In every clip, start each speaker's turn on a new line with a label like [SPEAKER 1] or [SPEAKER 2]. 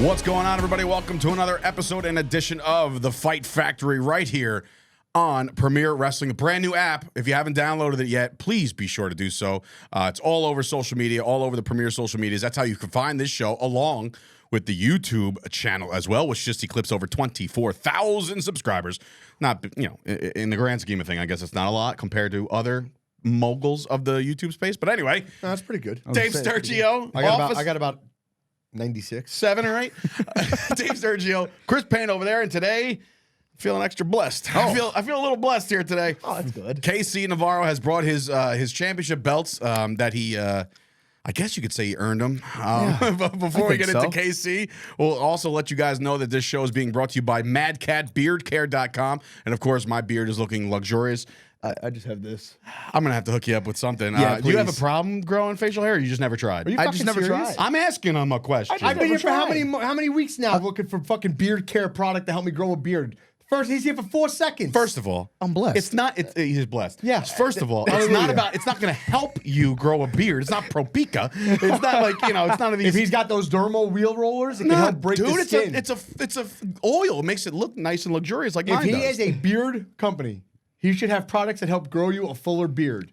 [SPEAKER 1] What's going on, everybody? Welcome to another episode and edition of The Fight Factory right here on Premier Wrestling, a brand new app. If you haven't downloaded it yet, please be sure to do so. It's all over social media, all over the Premier social medias. That's how you can find this show, along with the YouTube channel as well, which just eclipsed over 24,000 subscribers. Not, you know, in the grand scheme of things, I guess it's not a lot compared to other moguls of the YouTube space. But anyway,
[SPEAKER 2] no, that's pretty good.
[SPEAKER 1] Dave Sturchio,
[SPEAKER 2] I got about 96.
[SPEAKER 1] 7 or 8. Dave Sturchio, Chris Payne over there, and today feeling extra blessed. I feel a little blessed here today.
[SPEAKER 2] Oh, that's good.
[SPEAKER 1] KC Navarro has brought his championship belts that he, I guess you could say he earned them. But before we get into KC, we'll also let you guys know that this show is being brought to you by MadCatBeardCare.com. And of course, my beard is looking luxurious.
[SPEAKER 2] I just have this.
[SPEAKER 1] I'm going to have to hook you up with something.
[SPEAKER 2] Yeah,
[SPEAKER 1] do you have a problem growing facial hair, or you just never tried?
[SPEAKER 2] I just never tried.
[SPEAKER 1] I'm asking him a question.
[SPEAKER 2] I've been here for how many weeks now looking for fucking beard care product to help me grow a beard. First, he's here for 4 seconds.
[SPEAKER 1] First of all,
[SPEAKER 2] I'm blessed.
[SPEAKER 1] It's not. He's blessed.
[SPEAKER 2] Yeah.
[SPEAKER 1] First of all, it's not about. It's not going to help you grow a beard. It's not Propica. It's not like, you know. It's none of these.
[SPEAKER 2] If he's got those dermal wheel rollers, it can help break the skin.
[SPEAKER 1] It's a oil. It makes it look nice and luxurious, like mine
[SPEAKER 2] does. If he
[SPEAKER 1] does.
[SPEAKER 2] is a beard company, he should have products that help grow you a fuller beard.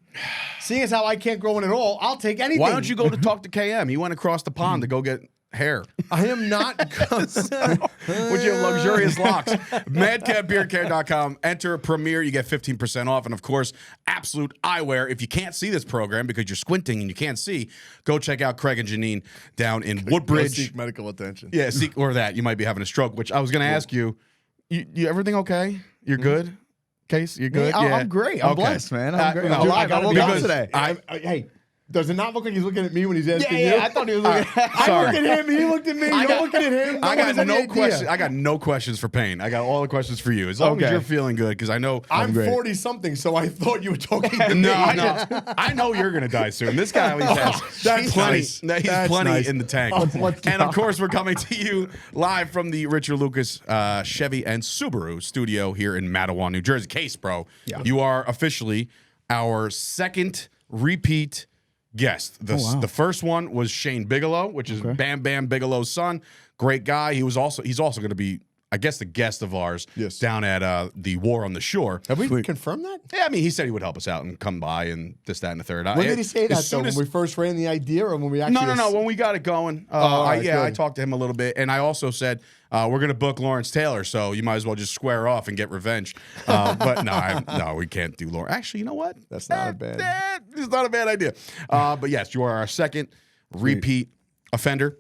[SPEAKER 2] Seeing as how I can't grow one at all, I'll take anything.
[SPEAKER 1] Why don't you go to talk to KM? He went across the pond to go get hair.
[SPEAKER 2] I am not.
[SPEAKER 1] With your luxurious locks. MadCatBeardCare.com. Enter Premier. You get 15% off. And of course, Absolute Eyewear. If you can't see this program because you're squinting and you can't see, go check out Craig and Janine down in Woodbridge.
[SPEAKER 2] Seek medical attention.
[SPEAKER 1] Yeah, or that. You might be having a stroke, which I was going to ask you. You everything okay? You're good? Case, you're good?
[SPEAKER 3] Yeah, I'm great. I'm blessed, man. I'm great. I'm alive. I woke up today.
[SPEAKER 2] Hey, does it not look like he's looking at me when he's asking you?
[SPEAKER 3] Yeah, I thought he was looking
[SPEAKER 2] I looked at him, he looked at me, you're looking at him.
[SPEAKER 1] I got no questions. I got no questions for Payne. I got all the questions for you. As long as you're feeling good, because I know
[SPEAKER 2] I'm 40-something, so I thought you were talking to me.
[SPEAKER 1] No. I know you're going to die soon. This guy at least has plenty. He's plenty in the tank. And of course, we're coming to you live from the Richard Lucas Chevy and Subaru studio here in Matawan, New Jersey. Case, bro, you are officially our second repeat guest. The first one was Shane Bigelow, which is Bam Bam Bigelow's son. Great guy. He's also going to be, I guess, the guest of ours down at the War on the Shore.
[SPEAKER 2] Have we confirmed that?
[SPEAKER 1] Yeah, I mean, he said he would help us out and come by and this, that, and the third.
[SPEAKER 2] When did he say that, though? When we first ran the idea, or when we actually...
[SPEAKER 1] No. When we got it going. I talked to him a little bit, and I also said, we're going to book Lawrence Taylor, so you might as well just square off and get revenge. But no, we can't do Lawrence. Actually, you know what?
[SPEAKER 2] That's not bad.
[SPEAKER 1] It's not a bad idea. But yes, you are our second repeat offender,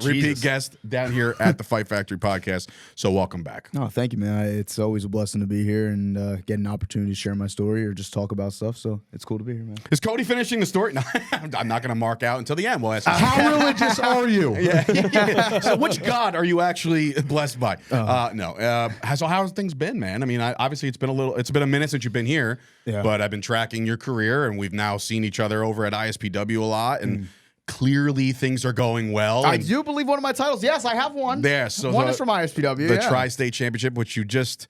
[SPEAKER 1] repeat guest down here at the Fight Factory podcast. So welcome back.
[SPEAKER 3] Oh, thank you, man. It's always a blessing to be here and get an opportunity to share my story or just talk about stuff. So it's cool to be here, man.
[SPEAKER 1] Is Cody finishing the story? No, I'm not going to mark out until the end. We'll ask
[SPEAKER 2] how religious are you?
[SPEAKER 1] Yeah. So which God are you actually blessed by? No. So how's things been, man? I mean, obviously it's been a minute since you've been here, but I've been tracking your career, and we've now seen each other over at ISPW a lot, and clearly things are going well.
[SPEAKER 3] I do believe one of my titles. Yes, I have one.
[SPEAKER 1] There, so
[SPEAKER 3] one is from ISPW.
[SPEAKER 1] The Tri-State Championship, which you just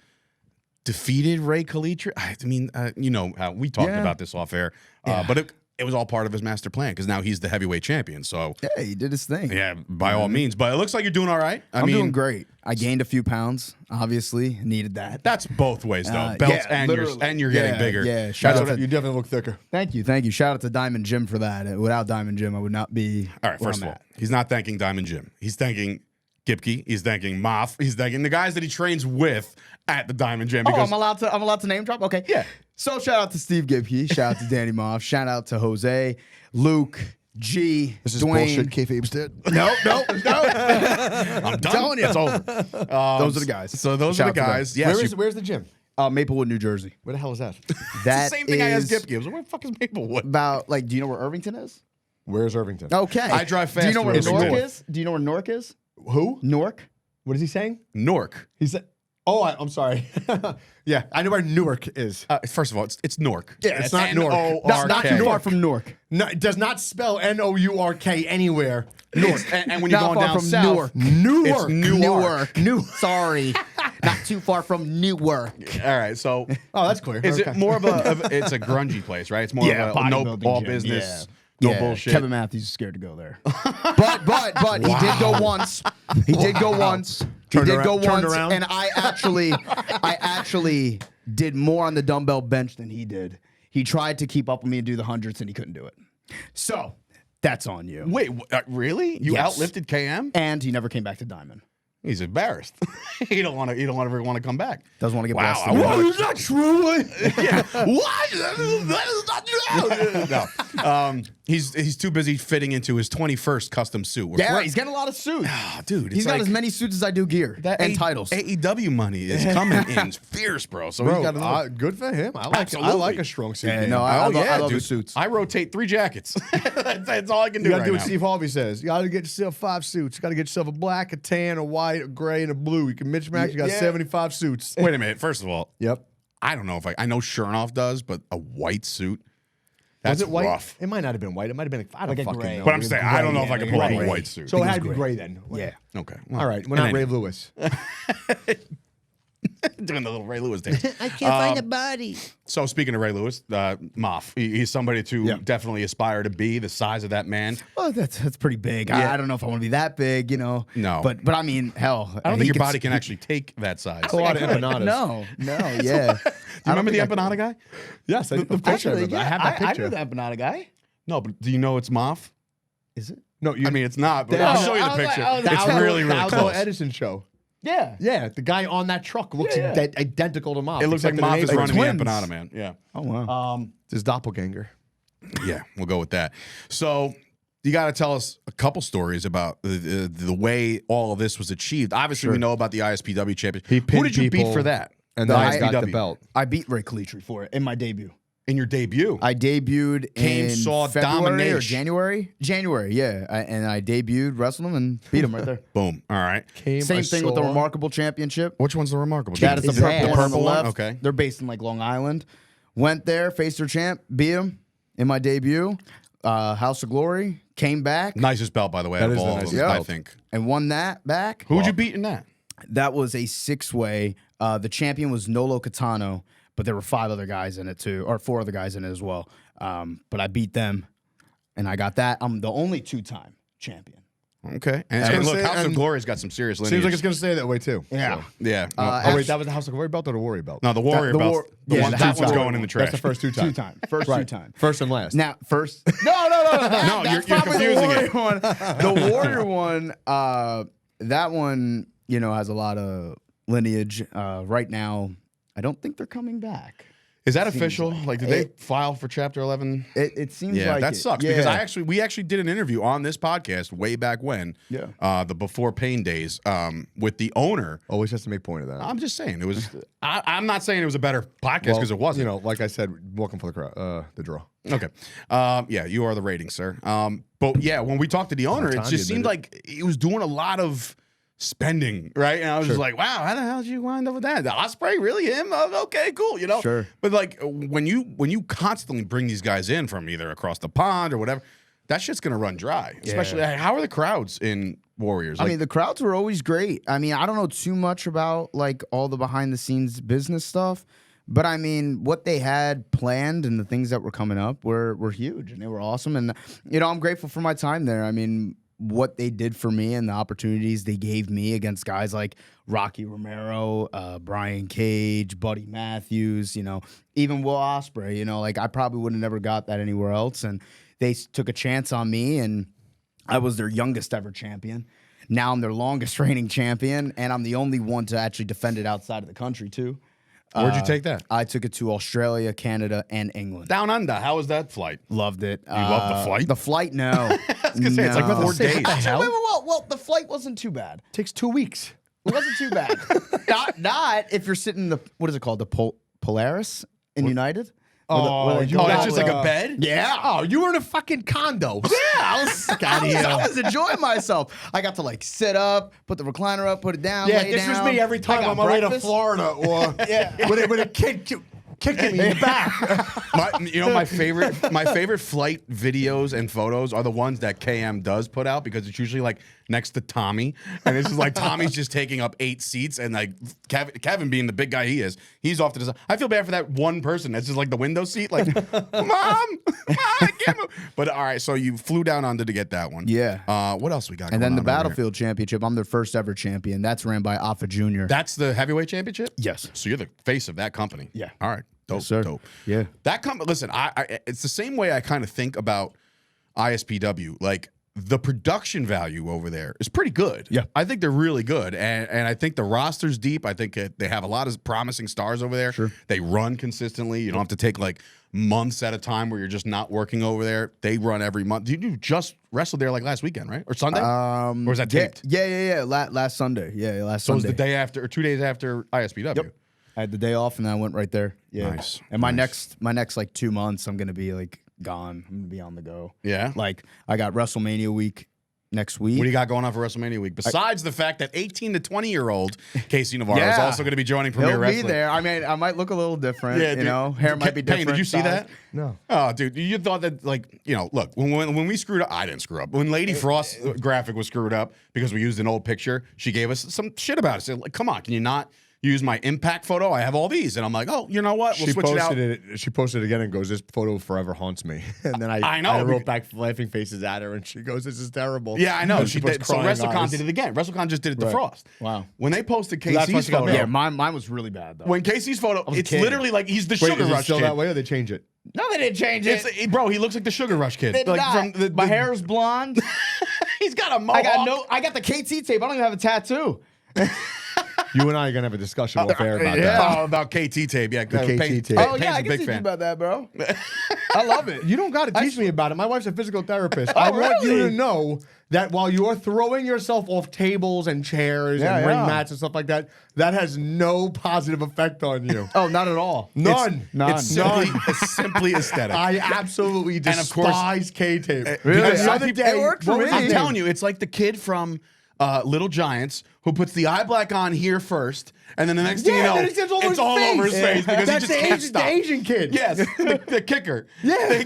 [SPEAKER 1] defeated Ray Kalitri. I mean, you know how we talked about this off air, but it was all part of his master plan because now he's the heavyweight champion. So
[SPEAKER 3] yeah, he did his thing.
[SPEAKER 1] Yeah, by all means. But it looks like you're doing all right.
[SPEAKER 3] I'm doing great. I gained a few pounds. Obviously, needed that.
[SPEAKER 1] That's both ways though. Belts and you're getting bigger.
[SPEAKER 3] Yeah,
[SPEAKER 2] you definitely look thicker.
[SPEAKER 3] Thank you. Shout out to Diamond Jim for that. Without Diamond Jim, I would not be.
[SPEAKER 1] All right. First of all, he's not thanking Diamond Jim. He's thanking Gipke. He's thanking Moff. He's thanking the guys that he trains with at the Diamond Gym.
[SPEAKER 3] I'm allowed to name drop. Okay.
[SPEAKER 1] Yeah.
[SPEAKER 3] So shout out to Steve Gipke. Shout out to Danny Moff. Shout out to Jose, Luke, G,
[SPEAKER 2] This is
[SPEAKER 3] Dwayne.
[SPEAKER 2] bullshit. Kayfabe's dead.
[SPEAKER 3] No.
[SPEAKER 1] I'm done.
[SPEAKER 3] Telling you.
[SPEAKER 1] It's over.
[SPEAKER 3] Those are the guys.
[SPEAKER 1] So those are the guys. Yes.
[SPEAKER 2] Where's the gym?
[SPEAKER 3] Maplewood, New Jersey.
[SPEAKER 2] Where the hell is that?
[SPEAKER 1] That's the same thing I asked Gipke. I was like, where the fuck is Maplewood?
[SPEAKER 3] About, do you know where Irvington is?
[SPEAKER 2] Where's Irvington?
[SPEAKER 3] Okay.
[SPEAKER 1] I drive fast.
[SPEAKER 3] Do you know where
[SPEAKER 1] through
[SPEAKER 3] Newark
[SPEAKER 1] Irvington.
[SPEAKER 3] is? Do you know where Newark is?
[SPEAKER 2] Who?
[SPEAKER 3] Newark.
[SPEAKER 2] What is he saying?
[SPEAKER 1] Newark.
[SPEAKER 2] He said, I'm sorry. Yeah, I know where Newark is.
[SPEAKER 1] First of all, it's Newark.
[SPEAKER 2] Yeah, it's not Newark.
[SPEAKER 3] Not too far from Newark.
[SPEAKER 2] No, it does not spell Nourk anywhere.
[SPEAKER 1] Newark. And when you're
[SPEAKER 3] Not
[SPEAKER 1] going
[SPEAKER 3] far
[SPEAKER 1] down
[SPEAKER 3] from
[SPEAKER 1] south,
[SPEAKER 3] Newark.
[SPEAKER 1] it's Newark.
[SPEAKER 3] Sorry. Not too far from Newark.
[SPEAKER 1] All right, so
[SPEAKER 2] Oh, that's clear.
[SPEAKER 1] is
[SPEAKER 2] Okay.
[SPEAKER 1] it more of it's a grungy place, right? It's more of a no
[SPEAKER 2] bodybuilding
[SPEAKER 1] all
[SPEAKER 2] gym,
[SPEAKER 1] business No bullshit.
[SPEAKER 3] Kevin Matthews is scared to go there. but he did go once. He did go once. He did go once, and I actually did more on the dumbbell bench than he did. He tried to keep up with me and do the hundreds, and he couldn't do it. So that's on you.
[SPEAKER 1] Wait, really? You outlifted KM?
[SPEAKER 3] And he never came back to Diamond.
[SPEAKER 1] He's embarrassed. He don't ever want to come back.
[SPEAKER 3] Doesn't want to get
[SPEAKER 1] wow.
[SPEAKER 3] blasted.
[SPEAKER 2] Is that true?
[SPEAKER 1] Yeah. What? That is not true. No. He's too busy fitting into his 21st custom suit.
[SPEAKER 3] Yeah, he's getting a lot of suits.
[SPEAKER 1] Oh, dude,
[SPEAKER 3] he's got as many suits as I do gear and titles.
[SPEAKER 1] AEW money is coming in fierce, bro. So he's got
[SPEAKER 2] good for him. I like a strong suit.
[SPEAKER 3] Yeah, no, I love the suits.
[SPEAKER 1] I rotate 3 jackets. That's all I can do.
[SPEAKER 2] You gotta
[SPEAKER 1] right
[SPEAKER 2] do what
[SPEAKER 1] now.
[SPEAKER 2] Steve Harvey says. You gotta get yourself 5 suits. You gotta get yourself a black, a tan, a white, a gray, and a blue. You can mismatch. You got 75 suits.
[SPEAKER 1] Wait a minute. First of all,
[SPEAKER 2] Yep.
[SPEAKER 1] I don't know if I know Chernoff does, but a white suit. That's
[SPEAKER 2] Was it white?
[SPEAKER 1] rough.
[SPEAKER 2] It might not have been white. It might have been I don't
[SPEAKER 3] Like a
[SPEAKER 2] fucking
[SPEAKER 3] gray.
[SPEAKER 2] know.
[SPEAKER 1] But I'm saying I don't know if I can pull off a
[SPEAKER 3] gray.
[SPEAKER 1] white suit.
[SPEAKER 2] So it had to be gray then.
[SPEAKER 3] Yeah.
[SPEAKER 1] Okay.
[SPEAKER 2] All right. We're not Ray Lewis.
[SPEAKER 1] Doing the little Ray Lewis dance.
[SPEAKER 4] I can't find a body.
[SPEAKER 1] So speaking of Ray Lewis, Moff, he's somebody to definitely aspire to be the size of that man.
[SPEAKER 3] Well, that's pretty big.
[SPEAKER 1] Yeah.
[SPEAKER 3] I don't know if I want to be that big,
[SPEAKER 1] No.
[SPEAKER 3] But I mean, hell.
[SPEAKER 1] I don't think your body can actually take that size.
[SPEAKER 2] A lot of empanadas.
[SPEAKER 3] No, yeah.
[SPEAKER 1] Do you remember the empanada guy?
[SPEAKER 2] Yes, the picture.
[SPEAKER 3] Actually,
[SPEAKER 2] I have that
[SPEAKER 3] I
[SPEAKER 2] picture.
[SPEAKER 3] knew the empanada guy.
[SPEAKER 1] No, but do you know it's Moff?
[SPEAKER 3] Is it?
[SPEAKER 2] No,
[SPEAKER 1] I mean, it's not, but I'll show you the picture. It's really, really
[SPEAKER 2] Aldo
[SPEAKER 1] close.
[SPEAKER 2] Edison show.
[SPEAKER 3] Yeah.
[SPEAKER 2] Yeah, the guy on that truck looks identical to Moff.
[SPEAKER 1] It looks like
[SPEAKER 2] except
[SPEAKER 1] Moff is
[SPEAKER 2] the
[SPEAKER 1] running
[SPEAKER 2] name's
[SPEAKER 1] the
[SPEAKER 3] twins.
[SPEAKER 1] empanada man. Yeah.
[SPEAKER 3] Oh wow.
[SPEAKER 2] It's his doppelganger.
[SPEAKER 1] Yeah, we'll go with that. So you got to tell us a couple stories about the way all of this was achieved. Obviously, we know about the ISPW championship. Who did you beat for that?
[SPEAKER 2] And
[SPEAKER 3] The
[SPEAKER 2] then I got the
[SPEAKER 1] ISPW.
[SPEAKER 2] belt.
[SPEAKER 3] I beat Ray Calitri for it in my debut.
[SPEAKER 1] In your debut.
[SPEAKER 3] I debuted
[SPEAKER 1] Came,
[SPEAKER 3] in
[SPEAKER 1] saw
[SPEAKER 3] February
[SPEAKER 1] domination.
[SPEAKER 3] or January. January, yeah. And I debuted, wrestled him, and beat him right there.
[SPEAKER 1] Boom. All right.
[SPEAKER 3] Same thing with the Remarkable Championship.
[SPEAKER 1] Which one's the remarkable?
[SPEAKER 3] That is the purple one on the
[SPEAKER 1] purple one?
[SPEAKER 3] left.
[SPEAKER 1] Okay.
[SPEAKER 3] They're based in like Long Island. Went there, faced their champ, beat him in my debut. House of Glory, came back.
[SPEAKER 1] Nicest belt, by the way, out
[SPEAKER 2] That
[SPEAKER 1] of
[SPEAKER 2] is the
[SPEAKER 1] all of
[SPEAKER 2] nicest
[SPEAKER 1] them, I
[SPEAKER 2] belt.
[SPEAKER 1] think.
[SPEAKER 3] And won that back.
[SPEAKER 1] Who would you beat in that?
[SPEAKER 3] That was a 6-way. The champion was Nolo Catano, but there were 5 other guys in it too, or 4 other guys in it as well. But I beat them, and I got that. I'm the only 2-time champion.
[SPEAKER 1] Okay. And look, House of Glory's got some serious lineage.
[SPEAKER 2] Seems like it's going to stay that way too.
[SPEAKER 3] Yeah.
[SPEAKER 1] Yeah.
[SPEAKER 2] Oh wait, that was the House of Glory belt or the Warrior belt?
[SPEAKER 1] No, the Warrior
[SPEAKER 3] The
[SPEAKER 1] belt.
[SPEAKER 3] war-
[SPEAKER 1] The
[SPEAKER 3] yeah,
[SPEAKER 1] one
[SPEAKER 3] the
[SPEAKER 1] that
[SPEAKER 3] House
[SPEAKER 1] was
[SPEAKER 3] of
[SPEAKER 1] going in the trash.
[SPEAKER 2] That's the first 2 times.
[SPEAKER 3] 2-time. First 2-time.
[SPEAKER 2] First and last.
[SPEAKER 3] Now, first. No.
[SPEAKER 1] No, you're confusing it.
[SPEAKER 3] One. The Warrior one, that one, has a lot of lineage. Right now, I don't think they're coming back.
[SPEAKER 1] Is that official? Like, did they file for Chapter 11?
[SPEAKER 3] It seems
[SPEAKER 1] Yeah,
[SPEAKER 3] like
[SPEAKER 1] that
[SPEAKER 3] it.
[SPEAKER 1] sucks
[SPEAKER 3] Yeah.
[SPEAKER 1] because we actually did an interview on this podcast way back when, the Before Pain days, with the owner.
[SPEAKER 2] Always has to make point of that.
[SPEAKER 1] I'm just saying it was. I'm not saying it was a better podcast because it wasn't.
[SPEAKER 2] Like I said, welcome for the crowd. The draw.
[SPEAKER 1] Okay. Yeah, you are the rating, sir. But yeah, when we talked to the owner, it
[SPEAKER 2] time
[SPEAKER 1] just
[SPEAKER 2] you
[SPEAKER 1] seemed
[SPEAKER 2] admit
[SPEAKER 1] like he was doing a lot of spending, right? And I was just like, wow, how the hell did you wind up with that? The Osprey, really him? Okay, cool,
[SPEAKER 3] Sure.
[SPEAKER 1] But like when you constantly bring these guys in from either across the pond or whatever, that shit's gonna run dry. Especially how are the crowds in Warriors?
[SPEAKER 3] I mean, the crowds were always great. I mean, I don't know too much about like all the behind the scenes business stuff, but I mean, what they had planned and the things that were coming up were huge and they were awesome. And I'm grateful for my time there. I mean, what they did for me and the opportunities they gave me against guys like Rocky Romero, Brian Cage, Buddy Matthews, even Will Ospreay, like I probably would have never got that anywhere else. And they took a chance on me and I was their youngest ever champion. Now I'm their longest reigning champion and I'm the only one to actually defend it outside of the country too.
[SPEAKER 1] Where'd you take that?
[SPEAKER 3] I took it to Australia, Canada, and England.
[SPEAKER 1] Down under. How was that flight?
[SPEAKER 3] Loved it. You
[SPEAKER 1] loved the flight?
[SPEAKER 3] The flight, no.
[SPEAKER 1] I was gonna say it's like 4 days.
[SPEAKER 3] Actually, well, the flight wasn't too bad.
[SPEAKER 2] Takes 2 weeks.
[SPEAKER 3] It wasn't too bad. not if you're sitting in the what is it called, the Polaris in United.
[SPEAKER 1] That's just like a bed?
[SPEAKER 3] Yeah.
[SPEAKER 2] Oh, you were in a fucking condo.
[SPEAKER 3] Yeah, I was enjoying myself. I got to like sit up, put the recliner up, put it down.
[SPEAKER 2] Yeah,
[SPEAKER 3] lay
[SPEAKER 2] this was
[SPEAKER 3] down.
[SPEAKER 2] me every
[SPEAKER 3] I
[SPEAKER 2] time
[SPEAKER 3] got
[SPEAKER 2] on my way to
[SPEAKER 3] breakfast.
[SPEAKER 2] Florida or when a kid kicking me in the back.
[SPEAKER 1] My favorite flight videos and photos are the ones that KM does put out because it's usually like next to Tommy, and it's just like Tommy's just taking up 8 seats, and like Kevin being the big guy he is, he's off to the side. I feel bad for that one person that's just like the window seat, like Mom, I can't move. But all right, so you flew down under to get that one.
[SPEAKER 3] Yeah.
[SPEAKER 1] What else we got?
[SPEAKER 3] And then the Battlefield Championship. I'm their first ever champion. That's ran by Alpha Jr.
[SPEAKER 1] That's the heavyweight championship.
[SPEAKER 3] Yes.
[SPEAKER 1] So you're the face of that company.
[SPEAKER 3] Yeah.
[SPEAKER 1] All right. Dope.
[SPEAKER 3] Yes, sir.
[SPEAKER 1] Dope.
[SPEAKER 3] Yeah.
[SPEAKER 1] That listen, it's the same way I kind of think about ISPW. Like the production value over there is pretty good.
[SPEAKER 3] Yeah.
[SPEAKER 1] I think they're really good. And I think the roster's deep. I think they have a lot of promising stars over there.
[SPEAKER 3] Sure.
[SPEAKER 1] They run consistently. You don't have to take like months at a time where you're just not working over there. They run every month. You just wrestled there like last weekend, right? Or Sunday? Or was that taped?
[SPEAKER 3] Yeah. Last Sunday. Yeah, last Sunday.
[SPEAKER 1] So it was the day after, or 2 days after ISPW.
[SPEAKER 3] Yep. I had the day off and then I went right there. Yeah.
[SPEAKER 1] Nice.
[SPEAKER 3] And my next like 2 months, I'm gonna be like gone. I'm gonna be on the go.
[SPEAKER 1] Yeah.
[SPEAKER 3] Like I got WrestleMania week next week.
[SPEAKER 1] What do you got going on for WrestleMania week? Besides the fact that 18 to 20-year-old Casey Navarro is also going to be joining Premier
[SPEAKER 3] He'll
[SPEAKER 1] Wrestling.
[SPEAKER 3] be there. I mean, I might look a little different.
[SPEAKER 1] Yeah,
[SPEAKER 3] you
[SPEAKER 1] dude.
[SPEAKER 3] know, hair might be different.
[SPEAKER 1] Payne, did you see that?
[SPEAKER 2] No.
[SPEAKER 1] Oh, dude, you thought that, like, look, when we screwed up, I didn't screw up. When Lady Frost's graphic was screwed up because we used an old picture, she gave us some shit about it. Said, like, come on, can you not use my impact photo? I have all these. And I'm like, oh, you know what? We'll switch it out.
[SPEAKER 2] She posted it again and goes, this photo forever haunts me. And then
[SPEAKER 1] I know.
[SPEAKER 2] I wrote back laughing faces at her and she goes, this is terrible.
[SPEAKER 1] Yeah, I know.
[SPEAKER 2] And
[SPEAKER 1] She
[SPEAKER 2] puts
[SPEAKER 1] did. So
[SPEAKER 2] crying
[SPEAKER 1] WrestleCon
[SPEAKER 2] eyes.
[SPEAKER 1] did it again. WrestleCon just did it to
[SPEAKER 2] Right.
[SPEAKER 1] Frost.
[SPEAKER 3] Wow.
[SPEAKER 1] When they posted
[SPEAKER 2] That's why
[SPEAKER 1] Casey's
[SPEAKER 2] she got
[SPEAKER 1] photo,
[SPEAKER 2] mad.
[SPEAKER 3] Yeah, mine was really bad though.
[SPEAKER 1] when Casey's photo, it's
[SPEAKER 2] kidding.
[SPEAKER 1] literally like he's the
[SPEAKER 2] Wait,
[SPEAKER 1] Sugar
[SPEAKER 2] is it
[SPEAKER 1] Rush
[SPEAKER 2] still
[SPEAKER 1] kid.
[SPEAKER 2] that way or they change it?
[SPEAKER 3] No, they didn't change it.
[SPEAKER 1] Bro, he looks like the Sugar Rush kid.
[SPEAKER 3] They did
[SPEAKER 1] Like
[SPEAKER 3] not.
[SPEAKER 1] from
[SPEAKER 3] My hair is blonde.
[SPEAKER 1] He's got a mohawk.
[SPEAKER 3] I got the KT tape. I don't even have a tattoo.
[SPEAKER 2] You and I are going to have a discussion off air about that.
[SPEAKER 1] Oh, about KT tape. Yeah,
[SPEAKER 2] The KT tape.
[SPEAKER 3] Oh
[SPEAKER 1] Payne's
[SPEAKER 3] yeah, I
[SPEAKER 1] a
[SPEAKER 3] can
[SPEAKER 1] big
[SPEAKER 3] teach
[SPEAKER 1] fan.
[SPEAKER 3] you about that, bro. I love it.
[SPEAKER 2] You don't got to teach me about it. My wife's a physical therapist.
[SPEAKER 3] Oh,
[SPEAKER 2] I want you
[SPEAKER 3] really?
[SPEAKER 2] to know that while you're throwing yourself off tables and chairs and ring mats and stuff like that, that has no positive effect on you.
[SPEAKER 3] Oh, not at all.
[SPEAKER 2] None.
[SPEAKER 1] It's simply aesthetic.
[SPEAKER 2] I absolutely
[SPEAKER 1] And of course-
[SPEAKER 2] despise K-tape.
[SPEAKER 3] Really?
[SPEAKER 2] Because the
[SPEAKER 3] I
[SPEAKER 2] other
[SPEAKER 3] think
[SPEAKER 2] day,
[SPEAKER 3] it worked for
[SPEAKER 2] what
[SPEAKER 3] me.
[SPEAKER 2] was
[SPEAKER 1] I'm
[SPEAKER 2] his
[SPEAKER 1] telling
[SPEAKER 2] name?
[SPEAKER 1] you, it's like the kid from Little Giants who puts the eye black on here first, and then the next thing you know,
[SPEAKER 2] then it's all over
[SPEAKER 1] it's
[SPEAKER 2] his
[SPEAKER 1] all
[SPEAKER 2] face.
[SPEAKER 1] over his face because
[SPEAKER 2] That's
[SPEAKER 1] he just can't stop.
[SPEAKER 2] the Asian kid.
[SPEAKER 1] Yes, the kicker.
[SPEAKER 2] Yeah.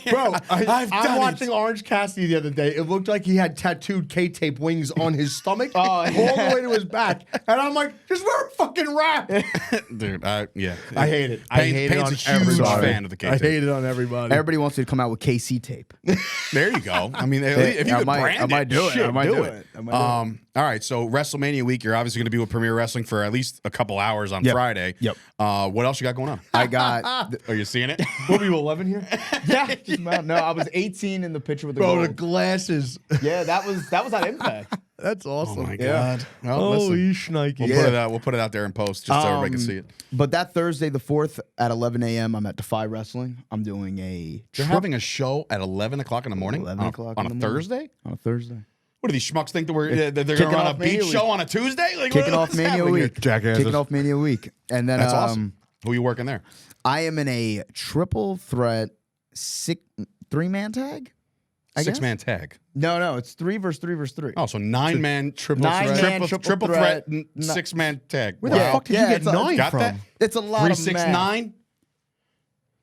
[SPEAKER 2] Bro,
[SPEAKER 1] I've
[SPEAKER 2] I'm
[SPEAKER 1] done
[SPEAKER 2] watching
[SPEAKER 1] it.
[SPEAKER 2] Orange Cassidy the other day. It looked like he had tattooed K-tape wings on his stomach all the way to his back. And I'm like, just wear a fucking wrap.
[SPEAKER 1] Dude, yeah.
[SPEAKER 2] I hate it. I hate it
[SPEAKER 1] Payne's
[SPEAKER 2] on
[SPEAKER 1] a huge
[SPEAKER 2] everybody.
[SPEAKER 1] fan of the
[SPEAKER 2] I
[SPEAKER 1] K-tape.
[SPEAKER 2] hate it on everybody.
[SPEAKER 3] Everybody wants you to come out with KC tape.
[SPEAKER 1] There you go. I mean, if you could brand
[SPEAKER 3] I might do it.
[SPEAKER 1] shit,
[SPEAKER 3] I might do
[SPEAKER 1] it.
[SPEAKER 3] it. I might do it.
[SPEAKER 1] All right, so WrestleMania week, you're obviously going to be with Premier Wrestling for at least a couple hours on Friday.
[SPEAKER 3] Yep.
[SPEAKER 1] What else you got going on?
[SPEAKER 3] I got.
[SPEAKER 1] Are you seeing it?
[SPEAKER 2] What were you, 11 here?
[SPEAKER 3] Yeah. No, I was 18 in the picture with the
[SPEAKER 2] Bro,
[SPEAKER 3] gold.
[SPEAKER 2] the glasses.
[SPEAKER 3] Yeah, that was on Impact.
[SPEAKER 2] That's awesome.
[SPEAKER 1] Oh my God. Well, listen,
[SPEAKER 2] Holy shnikes.
[SPEAKER 1] we'll put it out there in post just so everybody can see it.
[SPEAKER 3] But that Thursday, the 4th at 11 a.m., I'm at Defy Wrestling. I'm doing a.
[SPEAKER 1] You're having a show at 11 o'clock in the morning?
[SPEAKER 3] 11 o'clock
[SPEAKER 1] on
[SPEAKER 3] in
[SPEAKER 1] a
[SPEAKER 3] the morning.
[SPEAKER 1] Thursday?
[SPEAKER 3] On a Thursday.
[SPEAKER 1] What do these schmucks think that they're going to run a
[SPEAKER 3] off Mania
[SPEAKER 1] beach
[SPEAKER 3] week.
[SPEAKER 1] show on a Tuesday? Like,
[SPEAKER 3] Kicking
[SPEAKER 1] what's
[SPEAKER 3] off Mania
[SPEAKER 1] happening here?
[SPEAKER 3] week.
[SPEAKER 2] Jackasses.
[SPEAKER 3] Kicking off Mania week. And then
[SPEAKER 1] That's awesome. Who are you working there?
[SPEAKER 3] I am in a triple threat 3-man tag. I guess?
[SPEAKER 1] 6-man tag.
[SPEAKER 3] No, it's 3 versus 3 versus 3.
[SPEAKER 1] Oh, so 9-man triple
[SPEAKER 3] Nine-man
[SPEAKER 1] threat.
[SPEAKER 3] triple
[SPEAKER 1] Triple
[SPEAKER 3] threat.
[SPEAKER 1] threat, 6-man tag.
[SPEAKER 2] Where the
[SPEAKER 3] Yeah.
[SPEAKER 2] fuck did you
[SPEAKER 3] Yeah,
[SPEAKER 2] get
[SPEAKER 3] it's a-
[SPEAKER 2] 9
[SPEAKER 1] Got
[SPEAKER 2] from?
[SPEAKER 1] that?
[SPEAKER 3] It's a lot
[SPEAKER 1] 3,
[SPEAKER 3] of
[SPEAKER 1] 6,
[SPEAKER 3] math.
[SPEAKER 1] 9?